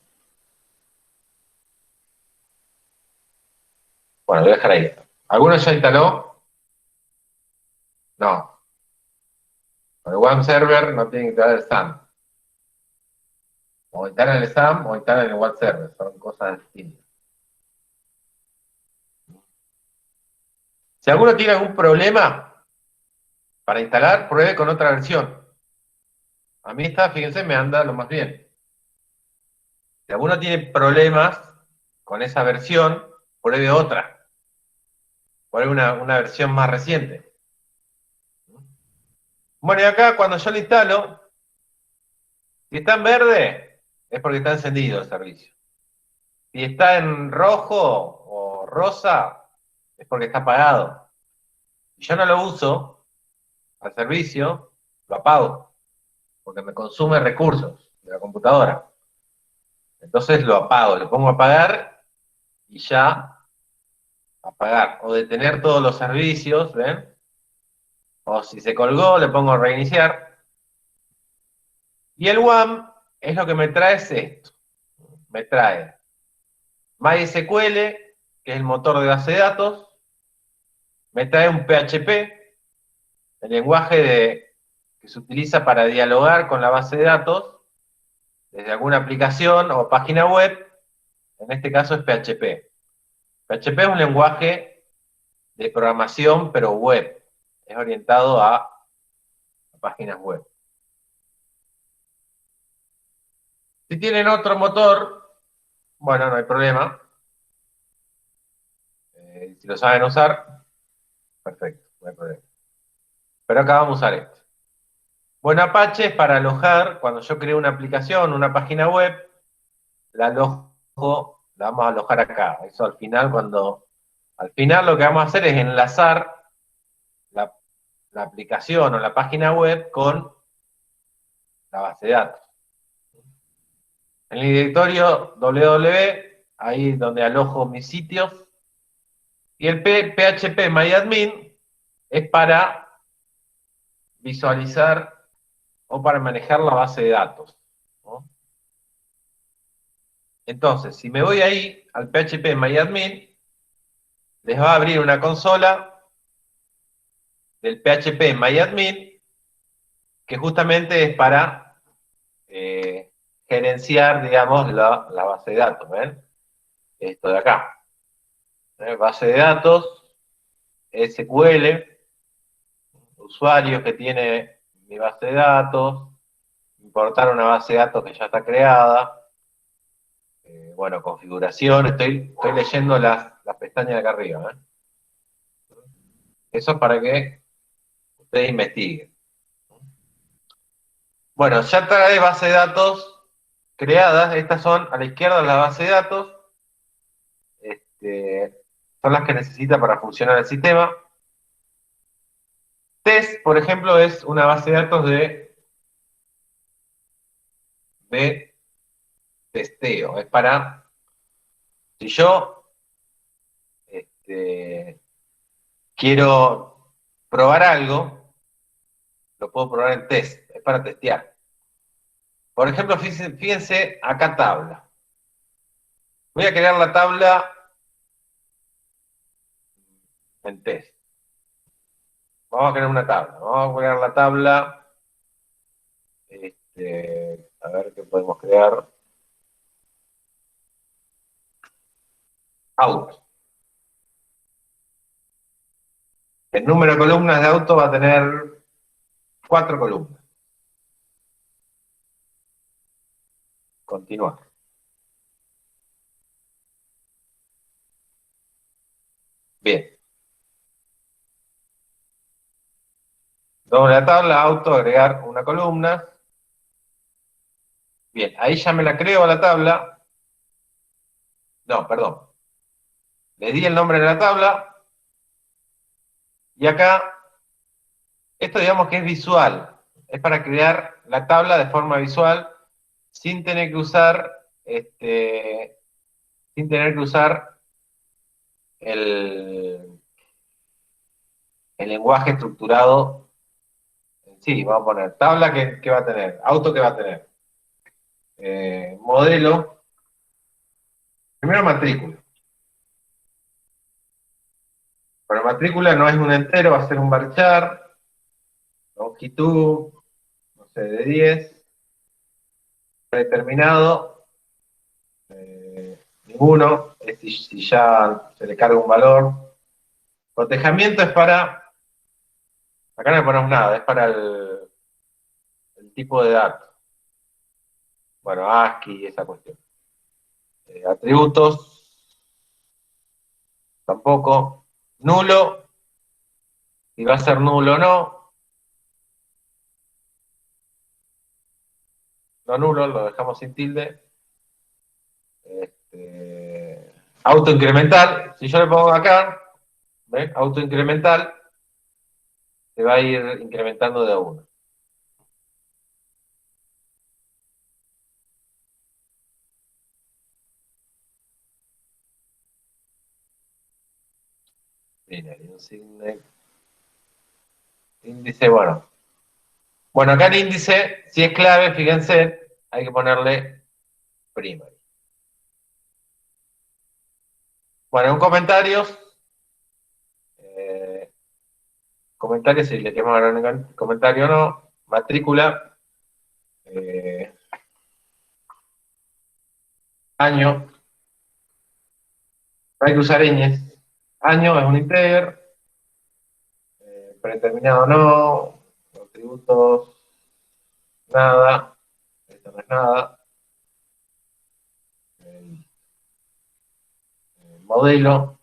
Bueno, lo voy a dejar ahí. ¿Alguno ya instaló? No. Con el web server no tienen que instalar el SAM. O instalan el SAM o instalan el web server. Son cosas distintas. Si alguno tiene algún problema para instalar, pruebe con otra versión. A mí esta, fíjense, me anda lo más bien. Si alguno tiene problemas con esa versión, pruebe otra. Pruebe una versión más reciente. Bueno, y acá cuando yo lo instalo, si está en verde, es porque está encendido el servicio. Si está en rojo o rosa, es porque está apagado. Si yo no lo uso al servicio, lo apago, porque me consume recursos de la computadora. Entonces lo apago, le pongo a apagar y ya apagar. O detener todos los servicios, ¿ven? O si se colgó, le pongo a reiniciar. Y el WAM es lo que me trae es esto. Me trae MySQL, que es el motor de base de datos. Me trae un PHP, el lenguaje que se utiliza para dialogar con la base de datos desde alguna aplicación o página web. En este caso es PHP. PHP es un lenguaje de programación, pero web. Es orientado a páginas web. Si tienen otro motor, bueno, no hay problema. Si lo saben usar, perfecto, no hay problema. Pero acá vamos a usar esto. Bueno, Apache es para alojar, cuando yo creo una aplicación, una página web, la alojo, la vamos a alojar acá. Eso al final lo que vamos a hacer es enlazar la aplicación o la página web con la base de datos. En el directorio www ahí donde alojo mis sitios. Y el PHP MyAdmin es para visualizar o para manejar la base de datos, ¿no? Entonces, si me voy ahí al PHP MyAdmin, les va a abrir una consola del PHP MyAdmin que justamente es para gerenciar, digamos, la base de datos, ¿ven? Esto de acá. Base de datos, SQL, usuarios que tiene mi base de datos, importar una base de datos que ya está creada, bueno, configuración, estoy leyendo las pestañas de acá arriba, ¿eh? Eso es para que ustedes investiguen. Bueno, ya trae base de datos creadas, estas son a la izquierda la base de datos, son las que necesita para funcionar el sistema. Test, por ejemplo, es una base de datos de testeo, es para, si yo quiero probar algo, lo puedo probar en test, es para testear. Por ejemplo, fíjense acá tabla. Voy a crear la tabla en test. Vamos a crear una tabla. Vamos a crear la tabla. A ver qué podemos crear. Auto. El número de columnas de auto va a tener 4 columnas. Continuar. Bien. Doble la tabla, auto, agregar una columna. Bien, ahí ya me la creo a la tabla. No, perdón. Le di el nombre de la tabla. Y acá, esto digamos que es visual. Es para crear la tabla de forma visual sin tener que usar, el lenguaje estructurado en sí. Vamos a poner tabla que va a tener, auto que va a tener, modelo, primero matrícula. Pero matrícula no es un entero, va a ser un varchar, longitud, no sé, de 10, predeterminado, ninguno, es si ya se le carga un valor. Cotejamiento es para, acá no le ponemos nada, es para el tipo de datos. Bueno, ASCII, esa cuestión. Atributos, tampoco. Nulo, si va a ser nulo o no. No nulo, lo dejamos sin tilde. Auto incremental, si yo le pongo acá, ¿ven? Auto incremental, se va a ir incrementando de a uno. Binary, un índice, bueno. Bueno, acá el índice, si es clave, fíjense, hay que ponerle primary. Bueno, en comentarios, comentarios, si le queremos agregar un comentario o no, matrícula, año, no hay que usar ñes, año es un integer, predeterminado no, atributos, nada, esto no es nada, modelo,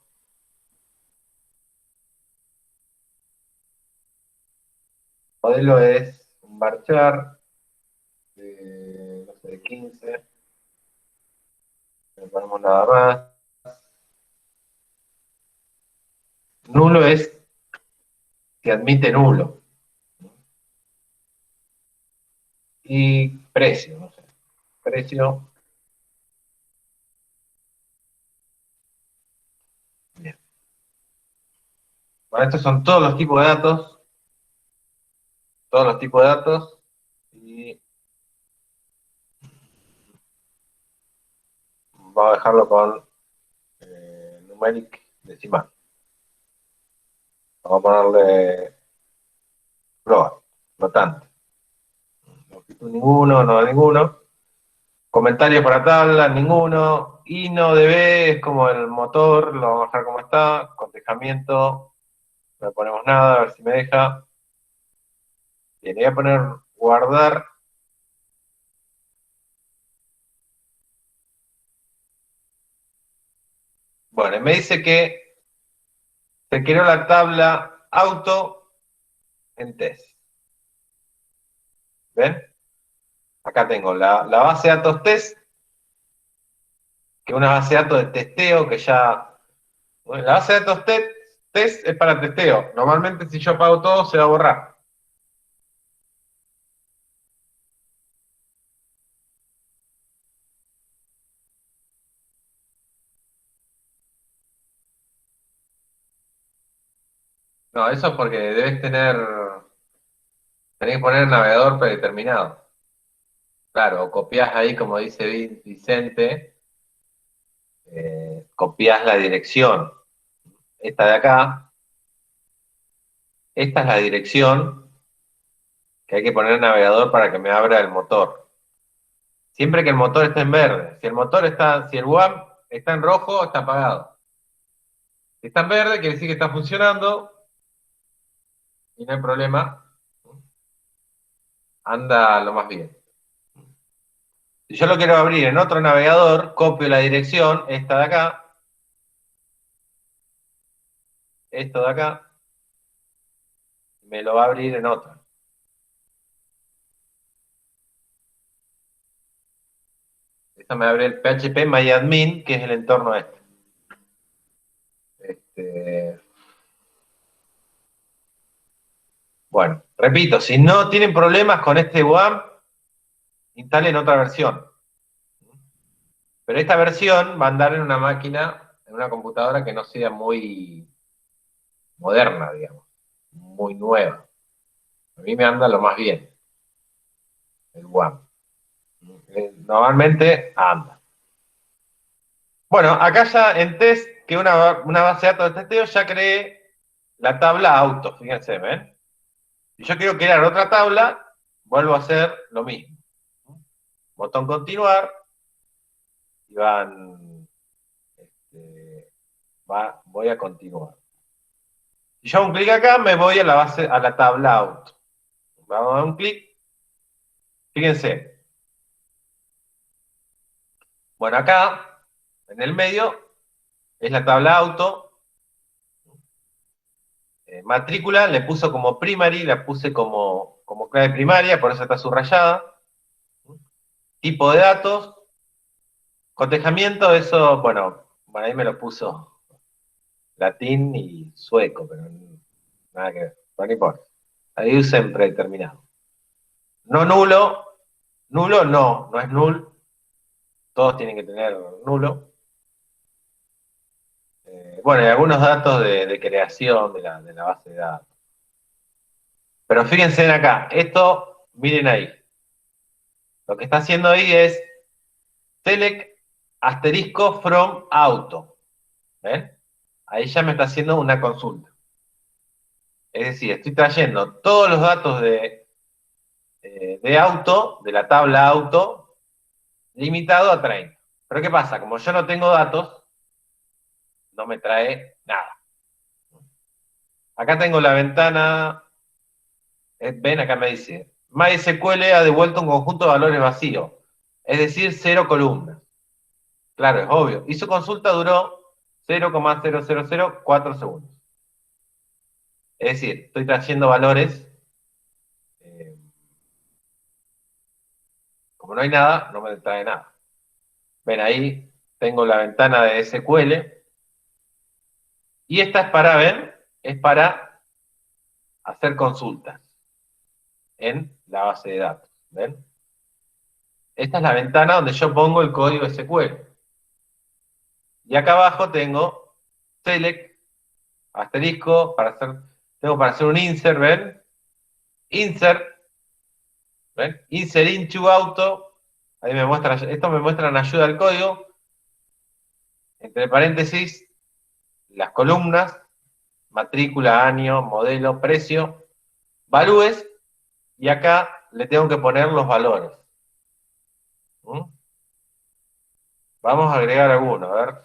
modelo es un varchar, no sé, de 15, no ponemos nada más. Nulo es que admite nulo. Y precio, no sé. Precio Bueno, estos son todos los tipos de datos. Todos los tipos de datos. Y vamos a dejarlo con numeric decimal. Vamos a ponerle float, flotante. Longitud ninguno, no ninguno. Comentarios para tabla, ninguno. Ino DB es como el motor, lo vamos a dejar como está. Cotejamiento, no le ponemos nada, a ver si me deja. Bien, voy a poner guardar. Bueno, y me dice que se creó la tabla auto en test. ¿Ven? Acá tengo la base de datos test, que es una base de datos de testeo que ya... Bueno, la base de datos test es para testeo. Normalmente si yo apago todo se va a borrar. No, eso es porque tenés que poner navegador predeterminado. Claro, copias ahí, como dice Vicente, copias la dirección. Esta de acá, esta es la dirección que hay que poner en navegador para que me abra el motor. Siempre que el motor esté en verde. Si el WAM está en rojo, está apagado. Si está en verde, quiere decir que está funcionando y no hay problema. Anda lo más bien. Si yo lo quiero abrir en otro navegador, copio la dirección, esta de acá, esto de acá, me lo va a abrir en otro. Esto me abre el PHP MyAdmin, que es el entorno este. Bueno, repito, si no tienen problemas con este WAM, instalen otra versión. Pero esta versión va a andar en una máquina, en una computadora que no sea muy moderna, digamos, muy nueva. A mí me anda lo más bien, el WAM. Normalmente anda. Bueno, acá ya en test, que una base de datos de testeo, ya creé la tabla auto, fíjense, ¿ven? Si yo quiero crear otra tabla, vuelvo a hacer lo mismo. Botón continuar, y voy a continuar. Si yo hago un clic acá, me voy a la tabla auto. Vamos a dar un clic. Fíjense. Bueno, acá, en el medio, es la tabla auto. Matrícula le puso como primary, la puse como clave primaria, por eso está subrayada. Tipo de datos. Cotejamiento, eso, bueno, ahí me lo puso latín y sueco, pero nada que ver. Bueno, no importa. Ahí usen predeterminado. No nulo. Nulo no es null. Todos tienen que tener nulo. Bueno, y algunos datos de creación de la base de datos. Pero fíjense en acá, esto, miren ahí. Lo que está haciendo ahí es select asterisco from auto. ¿Ven? Ahí ya me está haciendo una consulta. Es decir, estoy trayendo todos los datos de auto, de la tabla auto, limitado a 30. Pero ¿qué pasa? Como yo no tengo datos, no me trae nada. Acá tengo la ventana, ven, acá me dice, MySQL ha devuelto un conjunto de valores vacíos, es decir, 0 columnas. Claro, es obvio. Y su consulta duró 0,0004 segundos. Es decir, estoy trayendo valores. Como no hay nada, no me trae nada. Ven, ahí tengo la ventana de SQL. Y esta es para, ven, es para hacer consultas en la base de datos. ¿Ven? Esta es la ventana donde yo pongo el código SQL. Y acá abajo tengo select asterisco, tengo para hacer un insert, ¿ven? Insert, ¿ven? Insert into auto, ahí me muestra, esto me muestra en ayuda al código, entre paréntesis, las columnas, matrícula, año, modelo, precio, valúes, y acá le tengo que poner los valores. ¿Mm? Vamos a agregar alguno, a ver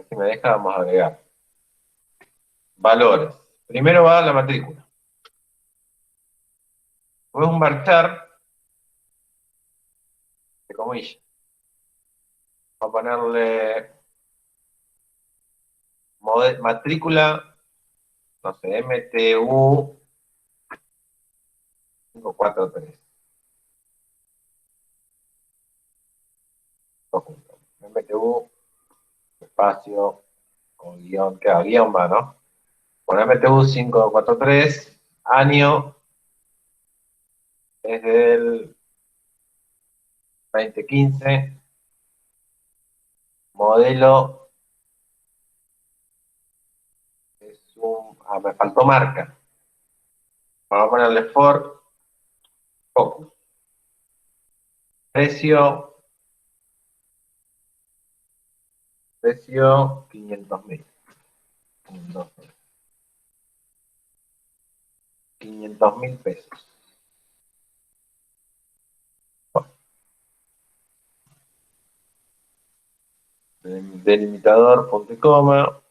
si me deja, vamos a agregar. Valores. Primero va la matrícula. Es un varchar, de comillas. Vamos a ponerle matrícula, no sé, MTU 543. MTU, espacio, con guión, queda guión va, ¿no? Con MTU 543, año es del 2015, modelo es un... Ah, me faltó marca. Vamos a ponerle Ford Focus. Precio 500.000. 500.000 pesos. Delimitador, punto y coma.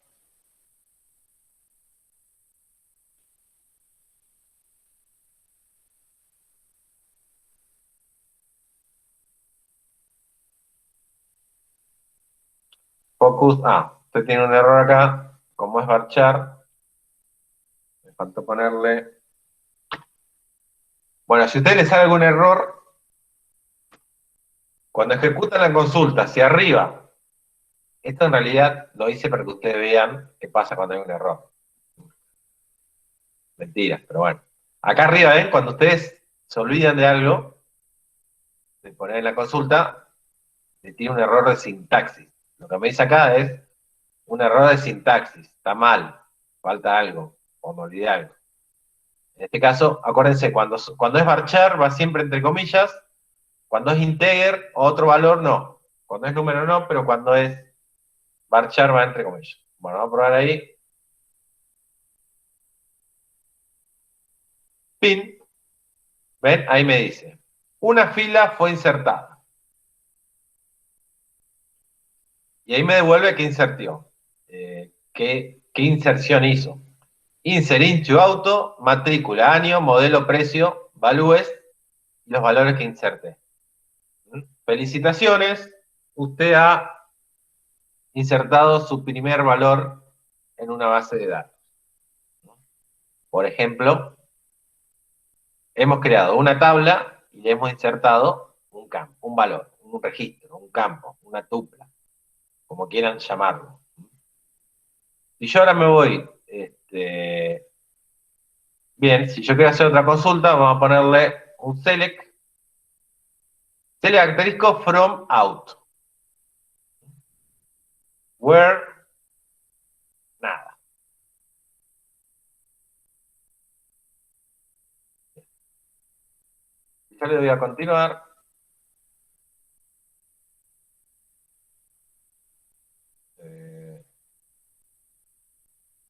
Focus, usted tiene un error acá, como es varchar, me faltó ponerle... Bueno, si a usted le sale algún error, cuando ejecutan la consulta hacia arriba, esto en realidad lo hice para que ustedes vean qué pasa cuando hay un error. Mentira, pero bueno. Acá arriba, ¿ven? Cuando ustedes se olvidan de algo, de poner en la consulta, le tiene un error de sintaxis. Lo que me dice acá es un error de sintaxis. Está mal, falta algo, o me olvidé algo. En este caso, acuérdense, cuando es varchar va siempre entre comillas, cuando es integer otro valor no, cuando es número no, pero cuando es varchar va entre comillas. Bueno, vamos a probar ahí. Pin, ¿ven? Ahí me dice, una fila fue insertada. Y ahí me devuelve qué insertió, qué inserción hizo. Insert into auto, matrícula, año, modelo, precio, valúes y los valores que inserté. Felicitaciones, usted ha insertado su primer valor en una base de datos. Por ejemplo, hemos creado una tabla y le hemos insertado un campo, un valor, un registro, un campo, una tupla, como quieran llamarlo. Si yo ahora me voy, bien, si yo quiero hacer otra consulta, vamos a ponerle un select asterisco from out. Where, nada. Yo le doy a continuar.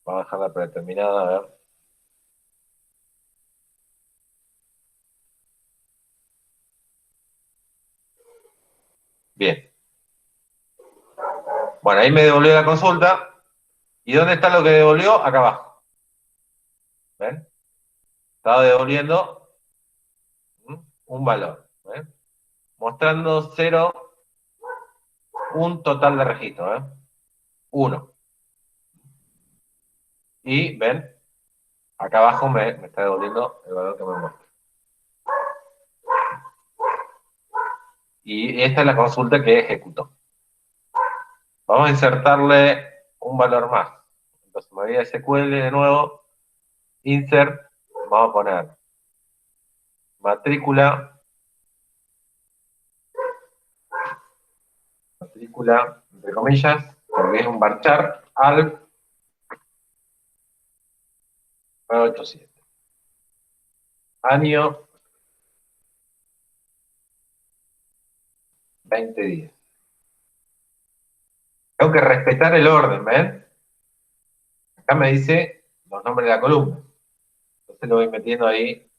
Vamos a dejarla predeterminada, a ver. Bien. Bueno, ahí me devolvió la consulta. ¿Y dónde está lo que devolvió? Acá abajo. ¿Ven? Estaba devolviendo un valor. ¿Ven? Mostrando 0, un total de registro. 1. Y, ¿ven? Acá abajo me está devolviendo el valor que me muestra. Y esta es la consulta que ejecutó. Vamos a insertarle un valor más. Entonces me voy a SQL de nuevo. Insert. Vamos a poner matrícula, entre comillas, porque es un varchar alf 987. Año 2010. Tengo que respetar el orden, ¿ven? Acá me dice los nombres de la columna. Entonces lo voy metiendo ahí.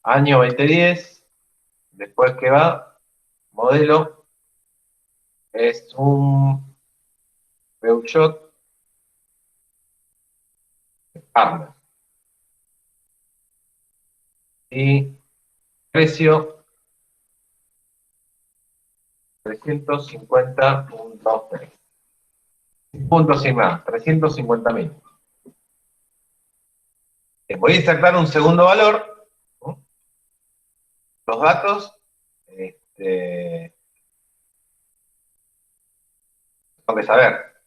Año 2010. Después que va, modelo, es un Peugeot Partner. Y precio 350.3. Punto sin más, 350.000. Voy a insertar un segundo valor. ¿No? Los datos tengo que saber.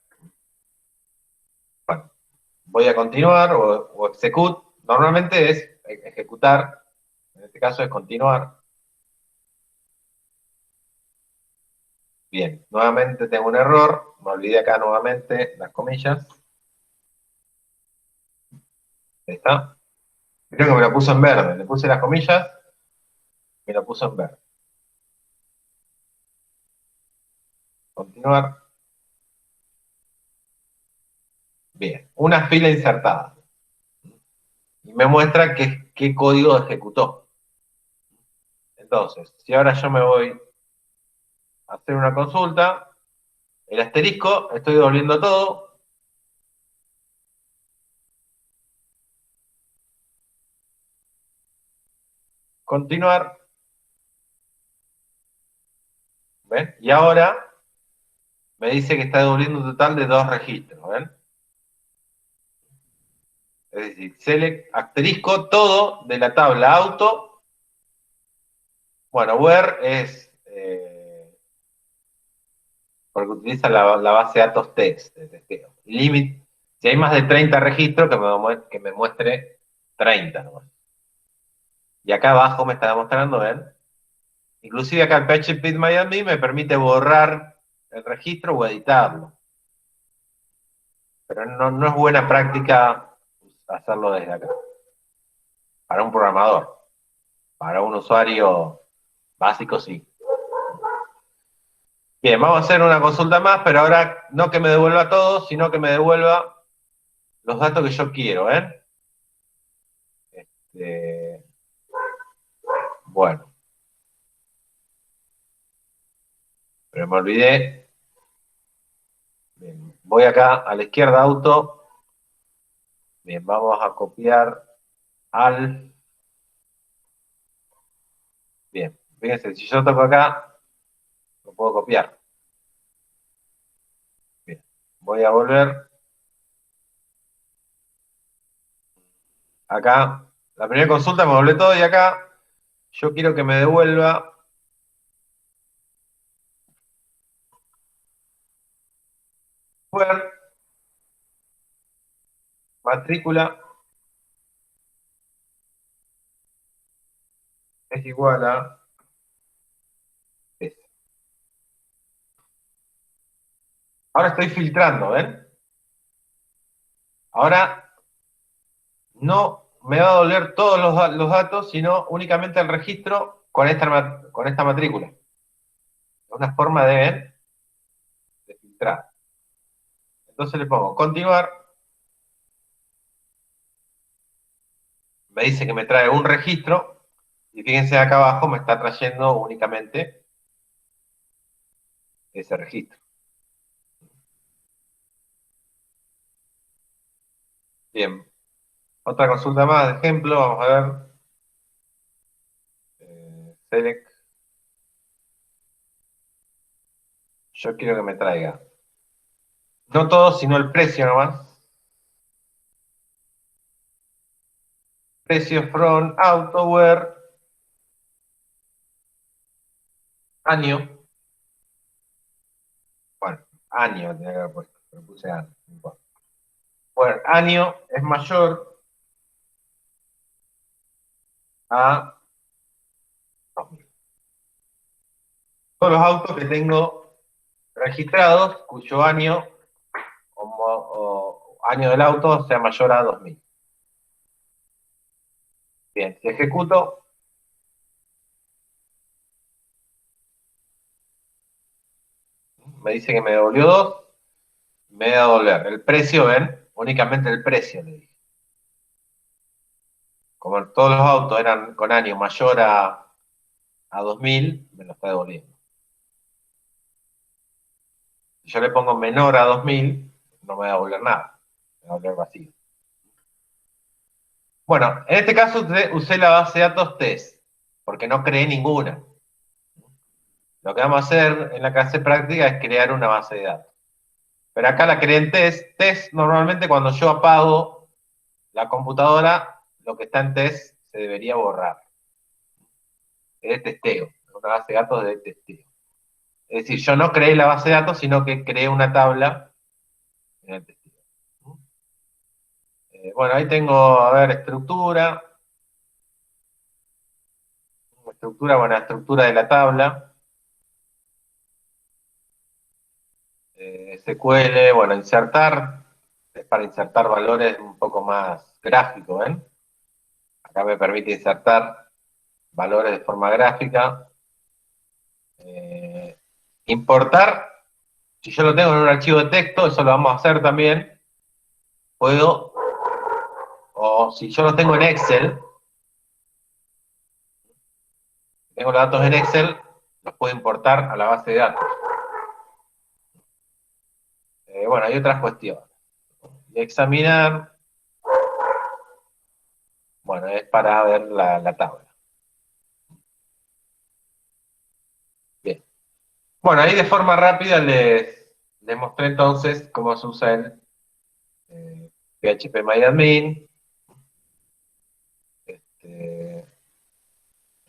Bueno, voy a continuar o execute. Normalmente es ejecutar. En este caso es continuar. Bien, nuevamente tengo un error. Me olvidé acá nuevamente las comillas. Ahí está. Creo que me lo puso en verde. Le puse las comillas. Me lo puso en verde. Continuar. Bien, una fila insertada. Y me muestra qué código ejecutó. Entonces, si ahora yo me voy a hacer una consulta, el asterisco, estoy devolviendo todo. Continuar. ¿Ven? Y ahora me dice que está devolviendo un total de 2 registros. ¿Ven? Es decir, select, asterisco, todo de la tabla auto. Bueno, where es porque utiliza la base de datos text de testeo. Limit, si hay más de 30 registros, que me muestre 30 nomás. Y acá abajo me está demostrando, ¿ven? Inclusive acá el PHP Miami me permite borrar el registro o editarlo. Pero no es buena práctica hacerlo desde acá. Para un programador. Para un usuario básico, sí. Bien, vamos a hacer una consulta más, pero ahora no que me devuelva todo, sino que me devuelva los datos que yo quiero, ¿eh? Bueno, pero me olvidé. Bien, voy acá a la izquierda, auto. Bien, vamos a copiar al. Bien, fíjense, si yo toco acá, lo puedo copiar. Bien, voy a volver. Acá, la primera consulta me volvió todo y acá yo quiero que me devuelva where matrícula es igual a S. Ahora estoy filtrando, ¿ven? Ahora no me va a doler todos los datos, sino únicamente el registro con esta matrícula. Es una forma de filtrar. Entonces le pongo continuar. Me dice que me trae un registro. Y fíjense acá abajo me está trayendo únicamente ese registro. Bien. Otra consulta más de ejemplo. Vamos a ver. Select. Yo quiero que me traiga. No todo, sino el precio nomás. Precio from AutoWare. Año. Bueno, año tenía que haber puesto. Pero puse año. No importa. Bueno, año es mayor a 2000. Todos los autos que tengo registrados cuyo año o año del auto sea mayor a 2000. Bien, si ejecuto, me dice que me devolvió 2, me voy a devolver. El precio, ven, únicamente el precio, le dije. Como todos los autos eran con año mayor a 2000, me lo está devolviendo. Si yo le pongo menor a 2000, no me va a devolver nada, me va a devolver vacío. Bueno, en este caso usé la base de datos test, porque no creé ninguna. Lo que vamos a hacer en la clase práctica es crear una base de datos. Pero acá la creé en test. Test, normalmente cuando yo apago la computadora, lo que está en test se debería borrar. Es de testeo, una base de datos de testeo. Es decir, yo no creé la base de datos, sino que creé una tabla en el testeo. Bueno, ahí tengo, a ver, estructura. Bueno, la estructura de la tabla. SQL, bueno, insertar. Es para insertar valores un poco más gráficos, ¿ven? Acá me permite insertar valores de forma gráfica. Importar, si yo lo tengo en un archivo de texto, eso lo vamos a hacer también. Puedo, o si yo lo tengo en Excel, tengo los datos en Excel, los puedo importar a la base de datos. Bueno, hay otras cuestiones. Y examinar, bueno, es para ver la tabla. Bien. Bueno, ahí de forma rápida les mostré entonces cómo se usa el PHP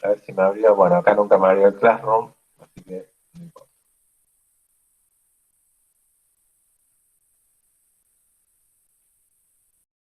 a ver si me abrió, bueno, acá nunca me abrió el Classroom, así que no importa.